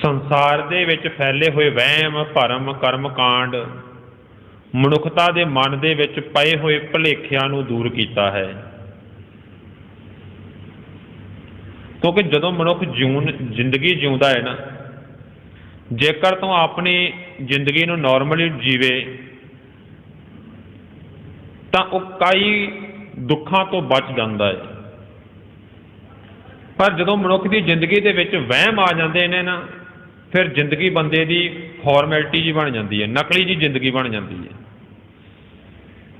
ਸੰਸਾਰ ਦੇ ਵਿੱਚ ਫੈਲੇ ਹੋਏ ਵਹਿਮ ਭਰਮ ਕਰਮ ਕਾਂਡ ਮਨੁੱਖਤਾ ਦੇ ਮਨ ਦੇ ਵਿੱਚ ਪਏ ਹੋਏ ਭੁਲੇਖਿਆਂ ਨੂੰ ਦੂਰ ਕੀਤਾ ਹੈ। ਕਿਉਂਕਿ ਜਦੋਂ ਮਨੁੱਖ ਜ਼ਿੰਦਗੀ ਜਿਉਂਦਾ ਹੈ ਨਾ, ਜੇਕਰ ਤੋਂ ਆਪਣੀ ਜ਼ਿੰਦਗੀ ਨੂੰ ਨੋਰਮਲੀ ਜੀਵੇ ਤਾਂ ਉਹ ਕਈ ਦੁੱਖਾਂ ਤੋਂ ਬਚ ਜਾਂਦਾ ਹੈ। ਪਰ ਜਦੋਂ ਮਨੁੱਖ ਦੀ ਜ਼ਿੰਦਗੀ ਦੇ ਵਿੱਚ ਵਹਿਮ ਆ ਜਾਂਦੇ ਨੇ ਨਾ, ਫਿਰ ਜ਼ਿੰਦਗੀ ਬੰਦੇ ਦੀ ਫਾਰਮੈਲਿਟੀ ਜੀ ਬਣ ਜਾਂਦੀ ਹੈ, ਨਕਲੀ ਜੀ ਜ਼ਿੰਦਗੀ ਬਣ ਜਾਂਦੀ ਹੈ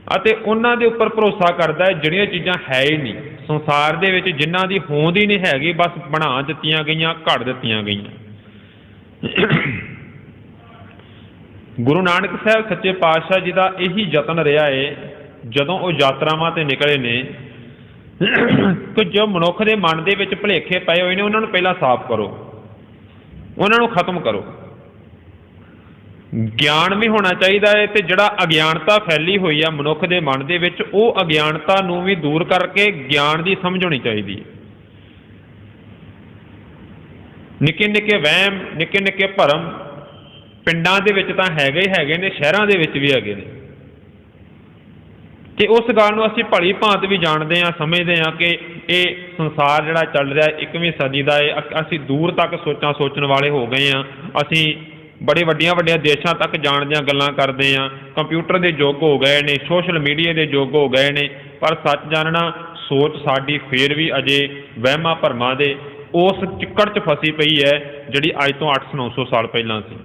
ਅਤੇ ਉਹਨਾਂ ਦੇ ਉੱਪਰ ਭਰੋਸਾ ਕਰਦਾ ਹੈ ਜਿਹੜੀਆਂ ਚੀਜ਼ਾਂ ਹੈ ਹੀ ਨਹੀਂ ਸੰਸਾਰ ਦੇ ਵਿੱਚ, ਜਿਨ੍ਹਾਂ ਦੀ ਹੋਂਦ ਹੀ ਨਹੀਂ ਹੈਗੀ, ਬਸ ਬਣਾ ਦਿੱਤੀਆਂ ਗਈਆਂ, ਘੜ ਦਿੱਤੀਆਂ ਗਈਆਂ। ਗੁਰੂ ਨਾਨਕ ਸਾਹਿਬ ਸੱਚੇ ਪਾਤਸ਼ਾਹ ਜੀ ਦਾ ਇਹੀ ਯਤਨ ਰਿਹਾ ਹੈ ਜਦੋਂ ਉਹ ਯਾਤਰਾਵਾਂ 'ਤੇ ਨਿਕਲੇ ਨੇ ਕਿ ਜੋ ਮਨੁੱਖ ਦੇ ਮਨ ਦੇ ਵਿੱਚ ਭੁਲੇਖੇ ਪਏ ਹੋਏ ਨੇ ਉਹਨਾਂ ਨੂੰ ਪਹਿਲਾਂ ਸਾਫ਼ ਕਰੋ, ਉਹਨਾਂ ਨੂੰ ਖਤਮ ਕਰੋ। ਗਿਆਨ ਵੀ ਹੋਣਾ ਚਾਹੀਦਾ ਹੈ ਅਤੇ ਜਿਹੜਾ ਅਗਿਆਨਤਾ ਫੈਲੀ ਹੋਈ ਆ ਮਨੁੱਖ ਦੇ ਮਨ ਦੇ ਵਿੱਚ, ਉਹ ਅਗਿਆਨਤਾ ਨੂੰ ਵੀ ਦੂਰ ਕਰਕੇ ਗਿਆਨ ਦੀ ਸਮਝ ਹੋਣੀ ਚਾਹੀਦੀ ਹੈ। ਨਿੱਕੇ ਨਿੱਕੇ ਵਹਿਮ, ਨਿੱਕੇ ਨਿੱਕੇ ਭਰਮ ਪਿੰਡਾਂ ਦੇ ਵਿੱਚ ਤਾਂ ਹੈਗੇ ਹੀ ਹੈਗੇ ਨੇ, ਸ਼ਹਿਰਾਂ ਦੇ ਵਿੱਚ ਵੀ ਹੈਗੇ ਨੇ। ਅਤੇ ਉਸ ਗੱਲ ਨੂੰ ਅਸੀਂ ਭਲੀ ਭਾਂਤ ਵੀ ਜਾਣਦੇ ਹਾਂ, ਸਮਝਦੇ ਹਾਂ ਕਿ ਇਹ ਸੰਸਾਰ ਜਿਹੜਾ ਚੱਲ ਰਿਹਾ 21ਵੀਂ ਸਦੀ ਦਾ ਹੈ। ਅਸੀਂ ਦੂਰ ਤੱਕ ਸੋਚਣ ਵਾਲੇ ਹੋ ਗਏ ਹਾਂ। ਅਸੀਂ ਬੜੇ ਵੱਡੀਆਂ ਦੇਸ਼ਾਂ ਤੱਕ ਜਾਣ ਦੀਆਂ ਗੱਲਾਂ ਕਰਦੇ ਹਾਂ। ਕੰਪਿਊਟਰ ਦੇ ਯੁੱਗ ਹੋ ਗਏ ਨੇ, ਸੋਸ਼ਲ ਮੀਡੀਆ ਦੇ ਯੁੱਗ ਹੋ ਗਏ ਨੇ। ਪਰ ਸੱਚ ਜਾਣਨਾ, ਸੋਚ ਸਾਡੀ ਫਿਰ ਵੀ ਅਜੇ ਵਹਿਮਾਂ ਭਰਮਾਂ ਦੇ ਉਸ ਚਿੱਕੜ 'ਚ ਫਸੀ ਪਈ ਹੈ ਜਿਹੜੀ ਅੱਜ ਤੋਂ 800-900 ਸਾਲ ਪਹਿਲਾਂ ਸੀ।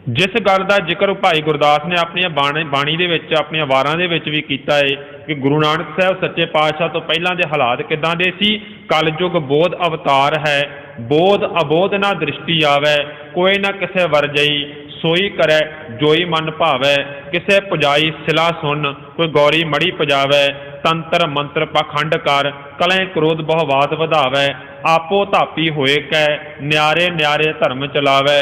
ਜਿਸ ਗੱਲ ਦਾ ਜ਼ਿਕਰ ਭਾਈ ਗੁਰਦਾਸ ਨੇ ਆਪਣੀਆਂ ਬਾਣੀ ਦੇ ਵਿੱਚ, ਆਪਣੀਆਂ ਵਾਰਾਂ ਦੇ ਵਿੱਚ ਵੀ ਕੀਤਾ ਹੈ ਕਿ ਗੁਰੂ ਨਾਨਕ ਸਾਹਿਬ ਸੱਚੇ ਪਾਤਸ਼ਾਹ ਤੋਂ ਪਹਿਲਾਂ ਦੇ ਹਾਲਾਤ ਕਿੱਦਾਂ ਦੇ ਸੀ। ਕਲਯੁਗ ਬੋਧ ਅਵਤਾਰ ਹੈ, ਬੋਧ ਅਬੋਧ ਨਾ ਦ੍ਰਿਸ਼ਟੀ ਆਵੈ, ਕੋਈ ਨਾ ਕਿਸੇ ਵਰਜਈ ਸੋਈ ਕਰੈ ਜੋਈ ਮਨ ਭਾਵੈ, ਕਿਸੇ ਪੁਜਾਈ ਸਿਲਾ ਸੁਣ ਕੋਈ ਗੌਰੀ ਮੜੀ ਪਜਾਵੈ, ਤੰਤਰ ਮੰਤਰ ਪਾਖੰਡ ਕਰ ਕਲੈ ਕ੍ਰੋਧ ਬਹੁਵਾਦ ਵਧਾਵੈ, ਆਪੋ ਧਾਪੀ ਹੋਏ ਕੈ ਨਿਆਰੇ ਨਿਆਰੇ ਧਰਮ ਚਲਾਵੈ,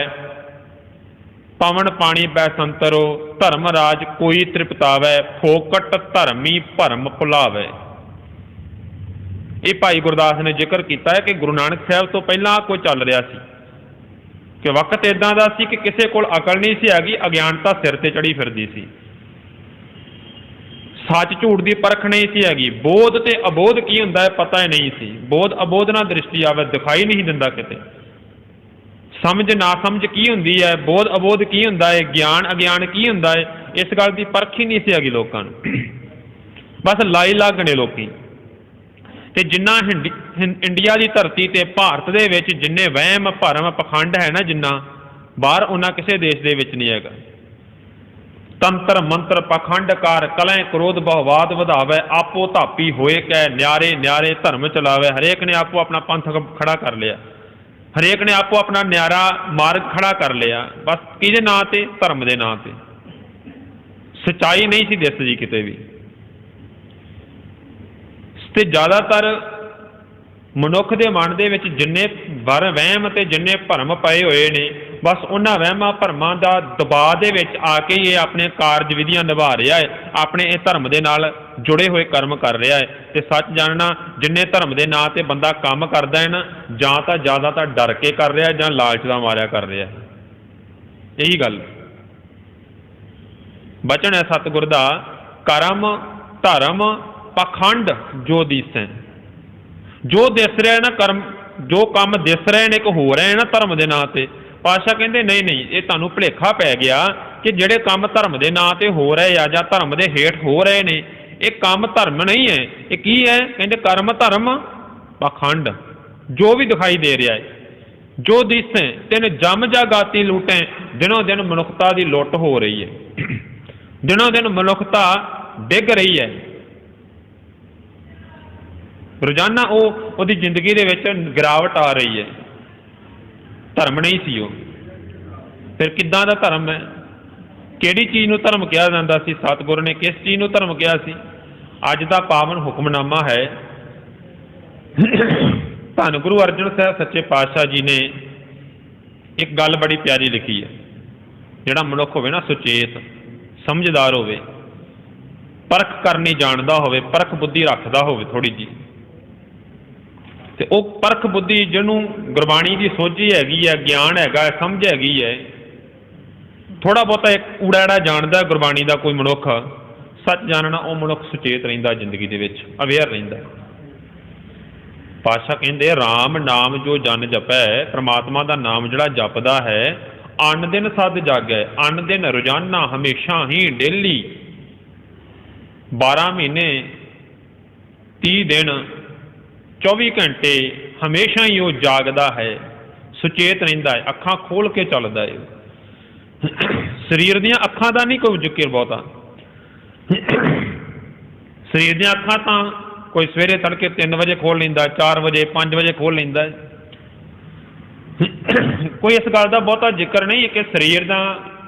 ਪਵਨ ਪਾਣੀ ਬੈ ਸੰਤਰੋ ਧਰਮ ਰਾਜ ਕੋਈ ਤ੍ਰਿਪਤਾਵੈ, ਫੋਕਟ ਧਰਮੀ ਭਰਮ ਭੁਲਾਵੈ। ਇਹ ਭਾਈ ਗੁਰਦਾਸ ਨੇ ਜ਼ਿਕਰ ਕੀਤਾ ਹੈ ਕਿ ਗੁਰੂ ਨਾਨਕ ਸਾਹਿਬ ਤੋਂ ਪਹਿਲਾਂ ਕੋਈ ਚੱਲ ਰਿਹਾ ਸੀ ਕਿ ਵਕਤ ਇੱਦਾਂ ਦਾ ਸੀ ਕਿ ਕਿਸੇ ਕੋਲ ਅਕਲ ਨਹੀਂ ਸੀ ਹੈਗੀ, ਅਗਿਆਨਤਾ ਸਿਰ 'ਤੇ ਚੜ੍ਹੀ ਫਿਰਦੀ ਸੀ, ਸੱਚ ਝੂਠ ਦੀ ਪਰਖ ਨਹੀਂ ਸੀ ਹੈਗੀ, ਬੋਧ ਤੇ ਅਬੋਧ ਕੀ ਹੁੰਦਾ ਹੈ ਪਤਾ ਹੀ ਨਹੀਂ ਸੀ, ਬੋਧ ਅਬੋਧ ਨਾਲ ਦ੍ਰਿਸ਼ਟੀ ਆਵੇ ਦਿਖਾਈ ਨਹੀਂ ਦਿੰਦਾ ਕਿਤੇ, ਸਮਝ ਨਾ ਸਮਝ ਕੀ ਹੁੰਦੀ ਹੈ, ਬੋਧ ਅਬੋਧ ਕੀ ਹੁੰਦਾ ਹੈ, ਗਿਆਨ ਅਗਿਆਨ ਕੀ ਹੁੰਦਾ ਹੈ, ਇਸ ਗੱਲ ਦੀ ਪਰਖ ਹੀ ਨਹੀਂ ਸੀ ਹੈਗੀ ਲੋਕਾਂ ਨੂੰ। ਬਸ ਲਾਈ ਲੱਗ ਨੇ ਲੋਕੀ। ਤੇ ਜਿੰਨਾ ਇੰਡੀਆ ਦੀ ਧਰਤੀ ਤੇ ਭਾਰਤ ਦੇ ਵਿੱਚ ਜਿੰਨੇ ਵਹਿਮ ਭਰਮ ਪਖੰਡ ਹੈ ਨਾ, ਜਿੰਨਾ ਬਾਹਰ ਉਹਨਾਂ ਕਿਸੇ ਦੇਸ਼ ਦੇ ਵਿੱਚ ਨਹੀਂ ਹੈਗਾ। ਤੰਤਰ ਮੰਤਰ ਪਖੰਡ ਕਾਰ ਕਲੈ ਕ੍ਰੋਧ ਬਹੁਵਾਦ ਵਧਾਵੇ, ਆਪੋ ਧਾਪੀ ਹੋਏ ਕੈ ਨਿਆਰੇ ਨਿਆਰੇ ਧਰਮ ਚਲਾਵੇ। ਹਰੇਕ ਨੇ ਆਪੋ ਆਪਣਾ ਪੰਥ ਖੜਾ ਕਰ ਲਿਆ, ਹਰੇਕ ਨੇ ਆਪੋ ਆਪਣਾ ਨਿਆਰਾ ਮਾਰਗ ਖੜਾ ਕਰ ਲਿਆ। ਬਸ ਕਿਹਦੇ ਨਾਂ ਤੇ? ਧਰਮ ਦੇ ਨਾਂ ਤੇ। ਸੱਚਾਈ ਨਹੀਂ ਸੀ ਦਿਸਦੀ ਕਿਤੇ ਵੀ। ਤੇ ਜ਼ਿਆਦਾਤਰ ਮਨੁੱਖ ਦੇ ਮਨ ਦੇ ਵਿੱਚ ਜਿੰਨੇ ਵਹਿਮ ਤੇ ਜਿੰਨੇ ਭਰਮ ਪਏ ਹੋਏ ਨੇ, ਬਸ ਉਹਨਾਂ ਵਹਿਮਾਂ ਭਰਮਾਂ ਦਾ ਦਬਾਅ ਦੇ ਵਿੱਚ ਆ ਕੇ ਹੀ ਇਹ ਆਪਣੇ ਕਾਰਜ ਵਿਧੀਆਂ ਨਿਭਾ ਰਿਹਾ ਹੈ, ਆਪਣੇ ਇਹ ਧਰਮ ਦੇ ਨਾਲ ਜੁੜੇ ਹੋਏ ਕਰਮ ਕਰ ਰਿਹਾ ਹੈ। ਤੇ ਸੱਚ ਜਾਣਨਾ, ਜਿੰਨੇ ਧਰਮ ਦੇ ਨਾਂ ਤੇ ਬੰਦਾ ਕੰਮ ਕਰਦਾ ਹੈ ਨਾ, ਜਾਂ ਤਾਂ ਜ਼ਿਆਦਾ ਤਾਂ ਡਰ ਕੇ ਕਰ ਰਿਹਾ ਜਾਂ ਲਾਲਚ ਦਾ ਮਾਰਿਆ ਕਰ ਰਿਹਾ। ਇਹੀ ਗੱਲ ਬਚਨ ਹੈ ਸਤਿਗੁਰ ਦਾ, ਕਰਮ ਧਰਮ ਪਖੰਡ ਜੋ ਦਿਸੈ। ਜੋ ਦਿਸ ਰਿਹਾ ਨਾ ਕਰਮ, ਜੋ ਕੰਮ ਦਿਸ ਰਹੇ ਨੇ ਕਿ ਹੋ ਰਹੇ ਨਾ ਧਰਮ ਦੇ ਨਾਂ ਤੇ, ਪਾਤਸ਼ਾਹ ਕਹਿੰਦੇ ਨਹੀਂ ਨਹੀਂ, ਇਹ ਤੁਹਾਨੂੰ ਭੁਲੇਖਾ ਪੈ ਗਿਆ ਕਿ ਜਿਹੜੇ ਕੰਮ ਧਰਮ ਦੇ ਨਾਂ ਤੇ ਹੋ ਰਹੇ ਆ ਜਾਂ ਧਰਮ ਦੇ ਹੇਠ ਹੋ ਰਹੇ ਨੇ, ਇਹ ਕੰਮ ਧਰਮ ਨਹੀਂ ਹੈ। ਇਹ ਕੀ ਹੈ? ਕਹਿੰਦੇ ਕਰਮ ਧਰਮ ਪਖੰਡ। ਜੋ ਵੀ ਦਿਖਾਈ ਦੇ ਰਿਹਾ ਹੈ, ਜੋ ਦਿਸੈ ਤੈਨੂੰ ਜਮ ਜਾਗਾਤੀ ਲੁੱਟੈ। ਦਿਨੋਂ ਦਿਨ ਮਨੁੱਖਤਾ ਦੀ ਲੁੱਟ ਹੋ ਰਹੀ ਹੈ, ਦਿਨੋਂ ਦਿਨ ਮਨੁੱਖਤਾ ਡਿੱਗ ਰਹੀ ਹੈ। ਰੋਜ਼ਾਨਾ ਉਹਦੀ ਜ਼ਿੰਦਗੀ ਦੇ ਵਿੱਚ ਗਿਰਾਵਟ ਆ ਰਹੀ ਹੈ। ਧਰਮ ਨਹੀਂ ਸੀ ਉਹ, ਫਿਰ ਕਿੱਦਾਂ ਦਾ ਧਰਮ ਹੈ? ਕਿਹੜੀ ਚੀਜ਼ ਨੂੰ ਧਰਮ ਕਿਹਾ ਜਾਂਦਾ ਸੀ? ਸਤਿਗੁਰ ਨੇ ਕਿਸ ਚੀਜ਼ ਨੂੰ ਧਰਮ ਕਿਹਾ ਸੀ? ਅੱਜ ਦਾ ਪਾਵਨ ਹੁਕਮਨਾਮਾ ਹੈ। ਧੰਨ ਗੁਰੂ ਅਰਜਨ ਸਾਹਿਬ ਸੱਚੇ ਪਾਤਸ਼ਾਹ ਜੀ ਨੇ ਇੱਕ ਗੱਲ ਬੜੀ ਪਿਆਰੀ ਲਿਖੀ ਹੈ। ਜਿਹੜਾ ਮਨੁੱਖ ਹੋਵੇ ਨਾ ਸੁਚੇਤ, ਸਮਝਦਾਰ ਹੋਵੇ, ਪਰਖ ਕਰਨੀ ਜਾਣਦਾ ਹੋਵੇ, ਪਰਖ ਬੁੱਧੀ ਰੱਖਦਾ ਹੋਵੇ ਥੋੜ੍ਹੀ ਜਿਹੀ, ਤੇ ਉਹ ਪਰਖ ਬੁੱਧੀ ਜਿਹਨੂੰ ਗੁਰਬਾਣੀ ਦੀ ਸੋਝੀ ਹੈਗੀ ਹੈ, ਗਿਆਨ ਹੈਗਾ, ਸਮਝ ਹੈਗੀ ਹੈ, ਥੋੜ੍ਹਾ ਬਹੁਤਾ ਇੱਕ ਊੜਾ ਜਾਣਦਾ ਗੁਰਬਾਣੀ ਦਾ ਕੋਈ ਮਨੁੱਖ, ਸੱਚ ਜਾਣਨਾ, ਉਹ ਮਨੁੱਖ ਸੁਚੇਤ ਰਹਿੰਦਾ ਜ਼ਿੰਦਗੀ ਦੇ ਵਿੱਚ, ਅਵੇਅਰ ਰਹਿੰਦਾ। ਪਾਤਸ਼ਾਹ ਕਹਿੰਦੇ ਰਾਮ ਨਾਮ ਜੋ ਜਨ ਜਪੈ, ਪ੍ਰਮਾਤਮਾ ਦਾ ਨਾਮ ਜਿਹੜਾ ਜਪਦਾ ਹੈ, ਅੰਨ ਦਿਨ ਸਦ ਜਾਗੈ। ਅੰਨ ਦਿਨ ਰੋਜ਼ਾਨਾ, ਹਮੇਸ਼ਾ ਹੀ, ਡੇਲੀ, 12 ਮਹੀਨੇ 30 ਦਿਨ 24 ਘੰਟੇ ਹਮੇਸ਼ਾ ਹੀ ਉਹ ਜਾਗਦਾ ਹੈ, ਸੁਚੇਤ ਰਹਿੰਦਾ ਹੈ, ਅੱਖਾਂ ਖੋਲ੍ਹ ਕੇ ਚੱਲਦਾ ਹੈ। ਸਰੀਰ ਦੀਆਂ ਅੱਖਾਂ ਦਾ ਨਹੀਂ ਕੋਈ ਜ਼ਿਕਰ ਬਹੁਤਾ। ਸਰੀਰ ਦੀਆਂ ਅੱਖਾਂ ਤਾਂ ਕੋਈ ਸਵੇਰੇ ਤੜਕੇ 3 ਵਜੇ ਖੋਲ੍ਹ ਲੈਂਦਾ, 4 ਵਜੇ, 5 ਵਜੇ ਖੋਲ੍ਹ ਲੈਂਦਾ। ਕੋਈ ਇਸ ਗੱਲ ਦਾ ਬਹੁਤਾ ਜ਼ਿਕਰ ਨਹੀਂ ਕਿ ਸਰੀਰ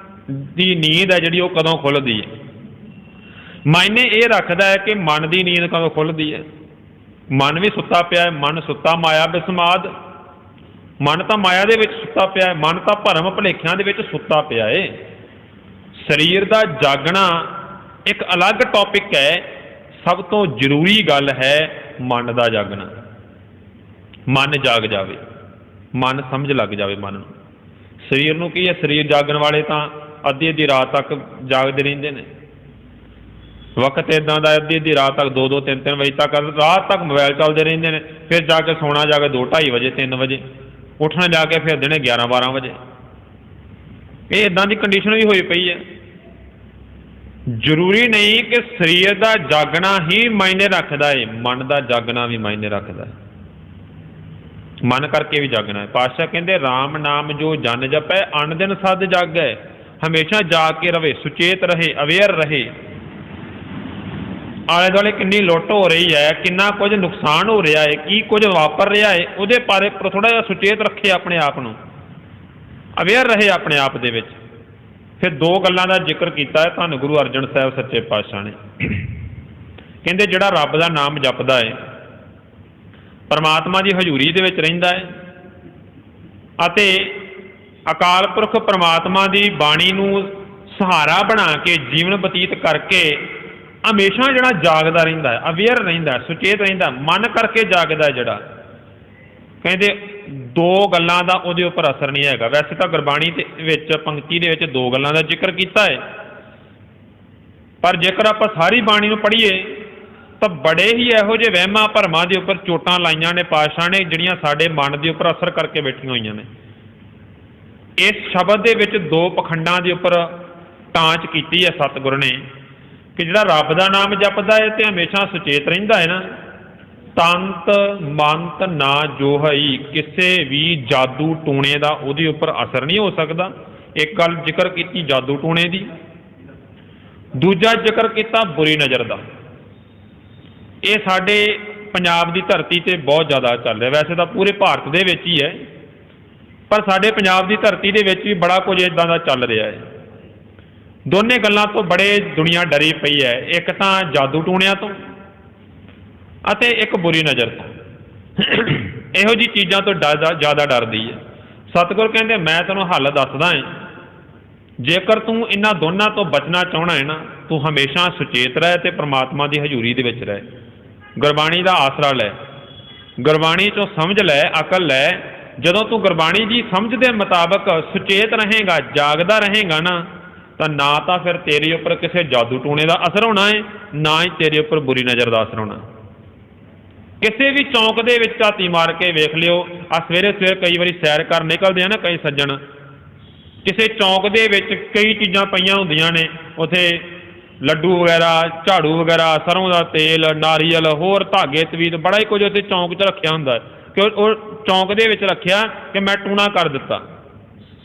ਦੀ ਨੀਂਦ ਹੈ ਜਿਹੜੀ ਉਹ ਕਦੋਂ ਖੁੱਲ੍ਹਦੀ ਹੈ। ਮਾਇਨੇ ਇਹ ਰੱਖਦਾ ਹੈ ਕਿ ਮਨ ਦੀ ਨੀਂਦ ਕਦੋਂ ਖੁੱਲ੍ਹਦੀ ਹੈ। ਮਨ ਵੀ ਸੁੱਤਾ ਪਿਆ ਹੈ, ਮਨ ਸੁੱਤਾ ਮਾਇਆ ਬਿਸਮਾਦ, ਮਨ ਤਾਂ ਮਾਇਆ ਦੇ ਵਿੱਚ ਸੁੱਤਾ ਪਿਆ ਹੈ, ਮਨ ਤਾਂ ਭਰਮ ਭੁਲੇਖਿਆਂ ਦੇ ਵਿੱਚ ਸੁੱਤਾ ਪਿਆ ਹੈ। ਸਰੀਰ ਦਾ ਜਾਗਣਾ ਇੱਕ ਅਲੱਗ ਟੌਪਿਕ ਹੈ। ਸਭ ਤੋਂ ਜ਼ਰੂਰੀ ਗੱਲ ਹੈ ਮਨ ਦਾ ਜਾਗਣਾ। ਮਨ ਜਾਗ ਜਾਵੇ, ਮਨ ਸਮਝ ਲੱਗ ਜਾਵੇ ਮਨ ਨੂੰ। ਸਰੀਰ ਨੂੰ ਕੀ ਹੈ, ਸਰੀਰ ਜਾਗਣ ਵਾਲੇ ਤਾਂ ਅੱਧੀ ਅੱਧੀ ਰਾਤ ਤੱਕ ਜਾਗਦੇ ਰਹਿੰਦੇ ਨੇ। ਵਕਤ ਇੱਦਾਂ ਦਾ, ਅੱਧੀ ਅੱਧੀ ਰਾਤ ਤੱਕ 2-2, 3-3 ਵਜੇ ਤੱਕ, ਰਾਤ ਤੱਕ ਮੋਬਾਈਲ ਚੱਲਦੇ ਰਹਿੰਦੇ ਨੇ। ਫਿਰ ਜਾ ਕੇ ਸੌਣਾ ਜਾ ਕੇ 2-2:30 ਵਜੇ, 3 ਵਜੇ, ਉੱਠਣਾ ਜਾ ਕੇ ਫਿਰ ਦਿਨੇ 11-12 ਵਜੇ। ਇਹ ਇੱਦਾਂ ਦੀ ਕੰਡੀਸ਼ਨ ਵੀ ਹੋਈ ਪਈ ਹੈ। ਜ਼ਰੂਰੀ ਨਹੀਂ ਕਿ ਸਰੀਰ ਦਾ ਜਾਗਣਾ ਹੀ ਮਾਇਨੇ ਰੱਖਦਾ ਹੈ, ਮਨ ਦਾ ਜਾਗਣਾ ਵੀ ਮਾਇਨੇ ਰੱਖਦਾ ਹੈ। ਮਨ ਕਰਕੇ ਵੀ ਜਾਗਣਾ ਹੈ। ਪਾਤਸ਼ਾਹ ਕਹਿੰਦੇ ਰਾਮ ਨਾਮ ਜੋ ਜਨ ਜਪੈ, ਅੰਨ ਦਿਨ ਸਦ ਜਾਗੈ। ਹਮੇਸ਼ਾ ਜਾਗ ਕੇ ਰਵੇ, ਸੁਚੇਤ ਰਹੇ, ਅਵੇਅਰ ਰਹੇ। ਆਲੇ ਦੁਆਲੇ ਕਿੰਨੀ ਲੁੱਟ ਹੋ ਰਹੀ ਹੈ, ਕਿੰਨਾ ਕੁਝ ਨੁਕਸਾਨ ਹੋ ਰਿਹਾ ਹੈ, ਕੀ ਕੁਝ ਵਾਪਰ ਰਿਹਾ ਹੈ, ਉਹਦੇ ਬਾਰੇ ਥੋੜ੍ਹਾ ਜਿਹਾ ਸੁਚੇਤ ਰੱਖੇ ਆਪਣੇ ਆਪ ਨੂੰ, ਅਵੇਅਰ ਰਹੇ ਆਪਣੇ ਆਪ ਦੇ ਵਿੱਚ। ਫਿਰ 2 ਗੱਲਾਂ ਦਾ ਜ਼ਿਕਰ ਕੀਤਾ ਹੈ ਧੰਨ ਗੁਰੂ ਅਰਜਨ ਸਾਹਿਬ ਸੱਚੇ ਪਾਤਸ਼ਾਹ ਨੇ। ਕਹਿੰਦੇ ਜਿਹੜਾ ਰੱਬ ਦਾ ਨਾਮ ਜਪਦਾ ਹੈ, ਪਰਮਾਤਮਾ ਦੀ ਹਜ਼ੂਰੀ ਦੇ ਵਿੱਚ ਰਹਿੰਦਾ ਹੈ ਅਤੇ ਅਕਾਲ ਪੁਰਖ ਪਰਮਾਤਮਾ ਦੀ ਬਾਣੀ ਨੂੰ ਸਹਾਰਾ ਬਣਾ ਕੇ ਜੀਵਨ ਬਤੀਤ ਕਰਕੇ ਹਮੇਸ਼ਾ ਜਿਹੜਾ ਜਾਗਦਾ ਰਹਿੰਦਾ ਹੈ, ਅਵੇਅਰ ਰਹਿੰਦਾ, ਸੁਚੇਤ ਰਹਿੰਦਾ, ਮਨ ਕਰਕੇ ਜਾਗਦਾ ਜਿਹੜਾ। ਕਹਿੰਦੇ 2 ਗੱਲਾਂ ਦਾ ਉਹਦੇ ਉੱਪਰ ਅਸਰ ਨਹੀਂ ਹੈਗਾ। ਵੈਸੇ ਤਾਂ ਗੁਰਬਾਣੀ ਦੇ ਵਿੱਚ ਪੰਕਤੀ ਦੇ ਵਿੱਚ 2 ਗੱਲਾਂ ਦਾ ਜ਼ਿਕਰ ਕੀਤਾ ਹੈ, ਪਰ ਜੇਕਰ ਆਪਾਂ ਸਾਰੀ ਬਾਣੀ ਨੂੰ ਪੜ੍ਹੀਏ ਤਾਂ ਬੜੇ ਹੀ ਇਹੋ ਜਿਹੇ ਵਹਿਮਾਂ ਭਰਮਾਂ ਦੇ ਉੱਪਰ ਚੋਟਾਂ ਲਾਈਆਂ ਨੇ ਪਾਤਸ਼ਾਹ ਨੇ, ਜਿਹੜੀਆਂ ਸਾਡੇ ਮਨ ਦੇ ਉੱਪਰ ਅਸਰ ਕਰਕੇ ਬੈਠੀਆਂ ਹੋਈਆਂ ਨੇ। ਇਸ ਸ਼ਬਦ ਦੇ ਵਿੱਚ 2 ਪਖੰਡਾਂ ਦੇ ਉੱਪਰ ਟਾਂਚ ਕੀਤੀ ਹੈ ਸਤਿਗੁਰ ਨੇ ਕਿ ਜਿਹੜਾ ਰੱਬ ਦਾ ਨਾਮ ਜਪਦਾ ਹੈ ਤੇ ਹਮੇਸ਼ਾ ਸੁਚੇਤ ਰਹਿੰਦਾ ਹੈ ਨਾ, ਤੰਤ ਮੰਤ ਨਾ ਜੋਹਈ, ਕਿਸੇ ਵੀ ਜਾਦੂ ਟੂਣੇ ਦਾ ਉਹਦੇ ਉੱਪਰ ਅਸਰ ਨਹੀਂ ਹੋ ਸਕਦਾ। ਇੱਕ ਗੱਲ ਜ਼ਿਕਰ ਕੀਤੀ ਜਾਦੂ ਟੂਣੇ ਦੀ, ਦੂਜਾ ਜ਼ਿਕਰ ਕੀਤਾ ਬੁਰੀ ਨਜ਼ਰ ਦਾ। ਇਹ ਸਾਡੇ ਪੰਜਾਬ ਦੀ ਧਰਤੀ 'ਤੇ ਬਹੁਤ ਜ਼ਿਆਦਾ ਚੱਲ ਰਿਹਾ। ਵੈਸੇ ਤਾਂ ਪੂਰੇ ਭਾਰਤ ਦੇ ਵਿੱਚ ਹੀ ਹੈ, ਪਰ ਸਾਡੇ ਪੰਜਾਬ ਦੀ ਧਰਤੀ ਦੇ ਵਿੱਚ ਵੀ ਬੜਾ ਕੁਝ ਇੱਦਾਂ ਦਾ ਚੱਲ ਰਿਹਾ ਹੈ। ਦੋਨੇ ਗੱਲਾਂ ਤੋਂ ਬੜੇ ਦੁਨੀਆ ਡਰੀ ਪਈ ਹੈ, ਇੱਕ ਤਾਂ ਜਾਦੂ ਟੂਣਿਆਂ ਤੋਂ ਅਤੇ ਇੱਕ ਬੁਰੀ ਨਜ਼ਰ ਤੋਂ। ਇਹੋ ਜਿਹੀ ਚੀਜ਼ਾਂ ਤੋਂ ਜ਼ਿਆਦਾ ਡਰਦੀ ਹੈ। ਸਤਿਗੁਰ ਕਹਿੰਦੇ ਮੈਂ ਤੈਨੂੰ ਹੱਲ ਦੱਸਦਾ ਹਾਂ, ਜੇਕਰ ਤੂੰ ਇਹਨਾਂ ਦੋਨਾਂ ਤੋਂ ਬਚਣਾ ਚਾਹੁੰਦਾ ਹੈ ਨਾ, ਤੂੰ ਹਮੇਸ਼ਾ ਸੁਚੇਤ ਰਹਿ ਤੇ ਪ੍ਰਮਾਤਮਾ ਦੀ ਹਜ਼ੂਰੀ ਦੇ ਵਿੱਚ ਰਹਿ। ਗੁਰਬਾਣੀ ਦਾ ਆਸਰਾ ਲੈ, ਗੁਰਬਾਣੀ 'ਚੋਂ ਸਮਝ ਲੈ, ਅਕਲ ਲੈ। ਜਦੋਂ ਤੂੰ ਗੁਰਬਾਣੀ ਦੀ ਸਮਝ ਦੇ ਮੁਤਾਬਕ ਸੁਚੇਤ ਰਹੇਗਾ, ਜਾਗਦਾ ਰਹੇਗਾ ਨਾ, ਤਾਂ ਨਾ ਤਾਂ ਫਿਰ ਤੇਰੇ ਉੱਪਰ ਕਿਸੇ ਜਾਦੂ ਟੂਣੇ ਦਾ ਅਸਰ ਹੋਣਾ ਹੈ, ਨਾ ਹੀ ਤੇਰੇ ਉੱਪਰ ਬੁਰੀ ਨਜ਼ਰ ਦਾ ਅਸਰ ਹੋਣਾ। ਕਿਸੇ ਵੀ ਚੌਂਕ ਦੇ ਵਿੱਚ ਝਾਤੀ ਮਾਰ ਕੇ ਵੇਖ ਲਿਓ। ਆ ਸਵੇਰੇ ਕਈ ਵਾਰੀ ਸੈਰ ਕਰ ਨਿਕਲਦੇ ਆ ਨਾ ਕਈ ਸੱਜਣ, ਕਿਸੇ ਚੌਂਕ ਦੇ ਵਿੱਚ ਕਈ ਚੀਜ਼ਾਂ ਪਈਆਂ ਹੁੰਦੀਆਂ ਨੇ, ਉੱਥੇ ਲੱਡੂ ਵਗੈਰਾ, ਝਾੜੂ ਵਗੈਰਾ, ਸਰੋਂ ਦਾ ਤੇਲ, ਨਾਰੀਅਲ, ਹੋਰ ਧਾਗੇ, ਤਵੀਤ, ਬੜਾ ਹੀ ਕੁਝ ਉੱਥੇ ਚੌਂਕ 'ਚ ਰੱਖਿਆ ਹੁੰਦਾ ਕਿ ਉਹ ਚੌਂਕ ਦੇ ਵਿੱਚ ਰੱਖਿਆ ਕਿ ਮੈਂ ਟੂਣਾ ਕਰ ਦਿੱਤਾ।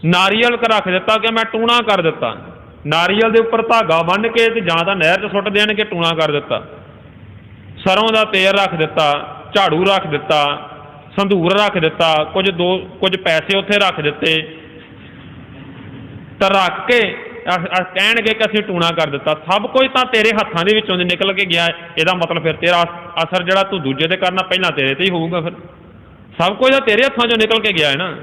ਨਾਰੀਅਲ ਰੱਖ ਦਿੱਤਾ ਕਿ ਮੈਂ ਟੂਣਾ ਕਰ ਦਿੱਤਾ। ਨਾਰੀਅਲ ਦੇ ਉੱਪਰ ਧਾਗਾ ਬੰਨ੍ਹ ਕੇ ਤੇ ਜਾਂ ਤਾਂ ਨਹਿਰ 'ਚ ਸੁੱਟ ਦੇਣਗੇ, ਟੂਣਾ ਕਰ ਦਿੱਤਾ। ਸਰੋਂ ਦਾ ਤੇਲ ਰੱਖ ਦਿੱਤਾ, ਝਾੜੂ ਰੱਖ ਦਿੱਤਾ, ਸੰਧੂਰ ਰੱਖ ਦਿੱਤਾ, ਕੁਝ ਪੈਸੇ ਉੱਥੇ ਰੱਖ ਦਿੱਤੇ, ਤਾਂ ਰੱਖ ਕੇ ਕਹਿਣਗੇ ਕਿ ਅਸੀਂ ਟੂਣਾ ਕਰ ਦਿੱਤਾ। ਸਭ ਕੁਝ ਤਾਂ ਤੇਰੇ ਹੱਥਾਂ ਦੇ ਵਿੱਚੋਂ ਦੀ ਨਿਕਲ ਕੇ ਗਿਆ। ਇਹਦਾ ਮਤਲਬ ਫਿਰ ਤੇਰਾ ਅਸਰ ਜਿਹੜਾ ਤੂੰ ਦੂਜੇ 'ਤੇ ਕਰਨਾ ਪਹਿਲਾਂ ਤੇਰੇ 'ਤੇ ਹੀ ਹੋਊਗਾ। ਫਿਰ ਸਭ ਕੁਝ ਤਾਂ ਤੇਰੇ ਹੱਥਾਂ 'ਚੋਂ ਨਿਕਲ ਕੇ ਗਿਆ ਹੈ ਨਾ।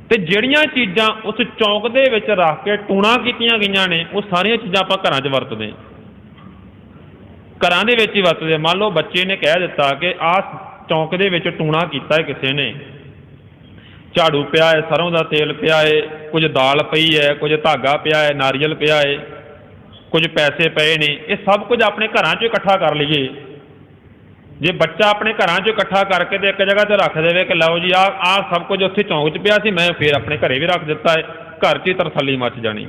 ਤੇ ਜਿਹੜੀਆਂ ਚੀਜ਼ਾਂ ਉਸ ਚੌਂਕ ਦੇ ਵਿੱਚ ਰੱਖ ਕੇ ਟੂਣਾ ਕੀਤੀਆਂ ਗਈਆਂ ਨੇ, ਉਹ ਸਾਰੀਆਂ ਚੀਜ਼ਾਂ ਆਪਾਂ ਘਰਾਂ 'ਚ ਵਰਤਦੇ ਹਾਂ, ਘਰਾਂ ਦੇ ਵਿੱਚ ਹੀ ਵਰਤਦੇ। ਮੰਨ ਲਓ ਬੱਚੇ ਨੇ ਕਹਿ ਦਿੱਤਾ ਕਿ ਆਹ ਚੌਂਕ ਦੇ ਵਿੱਚ ਟੂਣਾ ਕੀਤਾ ਹੈ ਕਿਸੇ ਨੇ, ਝਾੜੂ ਪਿਆ ਹੈ, ਸਰੋਂ ਦਾ ਤੇਲ ਪਿਆ ਹੈ, ਕੁਝ ਦਾਲ ਪਈ ਹੈ, ਕੁਝ ਧਾਗਾ ਪਿਆ ਹੈ, ਨਾਰੀਅਲ ਪਿਆ ਹੈ, ਕੁਝ ਪੈਸੇ ਪਏ ਨੇ, ਇਹ ਸਭ ਕੁਝ ਆਪਣੇ ਘਰਾਂ 'ਚੋਂ ਇਕੱਠਾ ਕਰ ਲਈਏ। ਜੇ ਬੱਚਾ ਆਪਣੇ ਘਰਾਂ 'ਚੋਂ ਇਕੱਠਾ ਕਰਕੇ ਤੇ ਇੱਕ ਜਗ੍ਹਾ 'ਤੇ ਰੱਖ ਦੇਵੇ ਕਿ ਲਓ ਜੀ ਆਹ ਸਭ ਕੁਝ ਉੱਥੇ ਚੌਂਕ 'ਚ ਪਿਆ ਸੀ, ਮੈਂ ਫਿਰ ਆਪਣੇ ਘਰੇ ਵੀ ਰੱਖ ਦਿੱਤਾ ਹੈ, ਘਰ 'ਚ ਹੀ ਤਰਥੱਲੀ ਮੱਚ ਜਾਣੀ,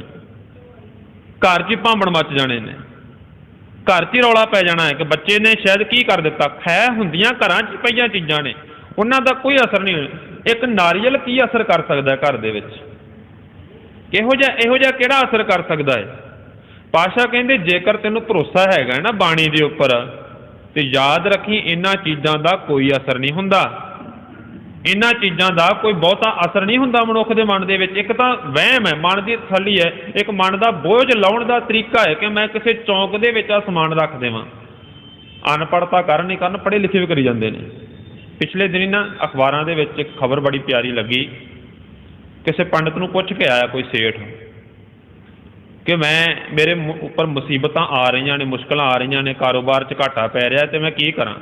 ਘਰ 'ਚ ਹੀ ਭਾਂਬੜ ਮੱਚ ਜਾਣੇ ਨੇ, ਘਰ 'ਚ ਹੀ ਰੌਲਾ ਪੈ ਜਾਣਾ ਹੈ ਕਿ ਬੱਚੇ ਨੇ ਸ਼ਾਇਦ ਕੀ ਕਰ ਦਿੱਤਾ। ਖੈ ਹੁੰਦੀਆਂ ਘਰਾਂ 'ਚ ਪਈਆਂ ਚੀਜ਼ਾਂ ਨੇ, ਉਹਨਾਂ ਦਾ ਕੋਈ ਅਸਰ ਨਹੀਂ ਹੋਣਾ। ਇੱਕ ਨਾਰੀਅਲ ਕੀ ਅਸਰ ਕਰ ਸਕਦਾ ਘਰ ਦੇ ਵਿੱਚ? ਇਹੋ ਜਿਹਾ ਕਿਹੜਾ ਅਸਰ ਕਰ ਸਕਦਾ ਹੈ? ਪਾਤਸ਼ਾਹ ਕਹਿੰਦੇ ਜੇਕਰ ਤੈਨੂੰ ਭਰੋਸਾ ਹੈਗਾ ਨਾ ਬਾਣੀ ਦੇ ਉੱਪਰ, ਤੇ ਯਾਦ ਰੱਖੀ ਇਹਨਾਂ ਚੀਜ਼ਾਂ ਦਾ ਕੋਈ ਅਸਰ ਨਹੀਂ ਹੁੰਦਾ, ਇਹਨਾਂ ਚੀਜ਼ਾਂ ਦਾ ਕੋਈ ਬਹੁਤਾ ਅਸਰ ਨਹੀਂ ਹੁੰਦਾ ਮਨੁੱਖ ਦੇ ਮਨ ਦੇ ਵਿੱਚ। ਇੱਕ ਤਾਂ ਵਹਿਮ ਹੈ, ਮਨ ਦੀ ਤਸੱਲੀ ਹੈ, ਇੱਕ ਮਨ ਦਾ ਬੋਝ ਲਾਉਣ ਦਾ ਤਰੀਕਾ ਹੈ ਕਿ ਮੈਂ ਕਿਸੇ ਚੌਂਕ ਦੇ ਵਿੱਚ ਆ ਸਮਾਨ ਰੱਖ ਦੇਵਾਂ। ਅਨਪੜ੍ਹਤਾ ਕਰਨ ਨਹੀਂ ਕਰਨ, ਪੜ੍ਹੇ ਲਿਖੇ ਵੀ ਕਰੀ ਜਾਂਦੇ ਨੇ। ਪਿਛਲੇ ਦਿਨੀ ਨਾ ਅਖਬਾਰਾਂ ਦੇ ਵਿੱਚ ਇੱਕ ਖਬਰ ਬੜੀ ਪਿਆਰੀ ਲੱਗੀ, ਕਿਸੇ ਪੰਡਤ ਨੂੰ ਪੁੱਛ ਕੇ ਆਇਆ ਕੋਈ ਸੇਠ ਕਿ ਮੇਰੇ ਉੱਪਰ ਮੁਸੀਬਤਾਂ ਆ ਰਹੀਆਂ ਨੇ, ਮੁਸ਼ਕਲਾਂ ਆ ਰਹੀਆਂ ਨੇ, ਕਾਰੋਬਾਰ 'ਚ ਘਾਟਾ ਪੈ ਰਿਹਾ ਤੇ ਮੈਂ ਕੀ ਕਰਾਂ?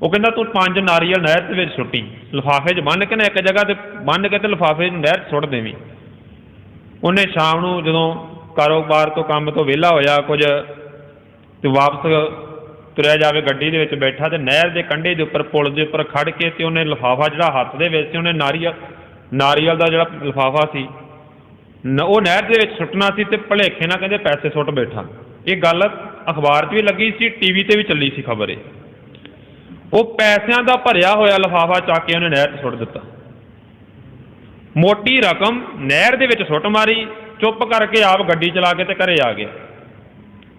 ਉਹ ਕਹਿੰਦਾ ਤੂੰ 5 ਨਾਰੀਅਲ ਨਹਿਰ ਦੇ ਵਿੱਚ ਸੁੱਟੀ, ਲਿਫਾਫੇ 'ਚ ਬੰਨ੍ਹ ਕੇ ਨਾ ਇੱਕ ਜਗ੍ਹਾ 'ਤੇ ਬੰਨ੍ਹ ਕੇ ਤੇ ਲਿਫਾਫੇ ਨੂੰ ਨਹਿਰ 'ਚ ਸੁੱਟ ਦੇਵੀਂ। ਉਹਨੇ ਸ਼ਾਮ ਨੂੰ ਜਦੋਂ ਕਾਰੋਬਾਰ ਤੋਂ ਕੰਮ ਤੋਂ ਵਿਹਲਾ ਹੋਇਆ ਕੁਝ ਤੇ ਵਾਪਸ ਤੁਰਿਆ ਜਾਵੇ, ਗੱਡੀ ਦੇ ਵਿੱਚ ਬੈਠਾ ਤੇ ਨਹਿਰ ਦੇ ਕੰਢੇ ਦੇ ਉੱਪਰ ਪੁਲ ਦੇ ਉੱਪਰ ਖੜ੍ਹ ਕੇ ਤੇ ਉਹਨੇ ਲਿਫਾਫਾ ਜਿਹੜਾ ਹੱਥ ਦੇ ਵਿੱਚ ਸੀ, ਉਹਨੇ ਨਾਰੀਅਲ ਦਾ ਜਿਹੜਾ ਲਿਫਾਫਾ ਸੀ ਉਹ ਨਹਿਰ ਦੇ ਵਿੱਚ ਸੁੱਟਣਾ ਸੀ ਤੇ ਭੁਲੇਖੇ ਨਾਲ ਕਹਿੰਦੇ ਪੈਸੇ ਸੁੱਟ ਬੈਠਾ। ਇਹ ਗੱਲ ਅਖਬਾਰ 'ਚ ਵੀ ਲੱਗੀ ਸੀ, TV 'ਤੇ ਵੀ ਚੱਲੀ ਸੀ ਖਬਰ ਇਹ। ਉਹ ਪੈਸਿਆਂ ਦਾ ਭਰਿਆ ਹੋਇਆ ਲਿਫਾਫਾ ਚੱਕ ਕੇ ਉਹਨੇ ਨਹਿਰ 'ਚ ਸੁੱਟ ਦਿੱਤਾ, ਮੋਟੀ ਰਕਮ ਨਹਿਰ ਦੇ ਵਿੱਚ ਸੁੱਟ ਮਾਰੀ, ਚੁੱਪ ਕਰਕੇ ਆਪ ਗੱਡੀ ਚਲਾ ਕੇ ਤੇ ਘਰੇ ਆ ਗਿਆ।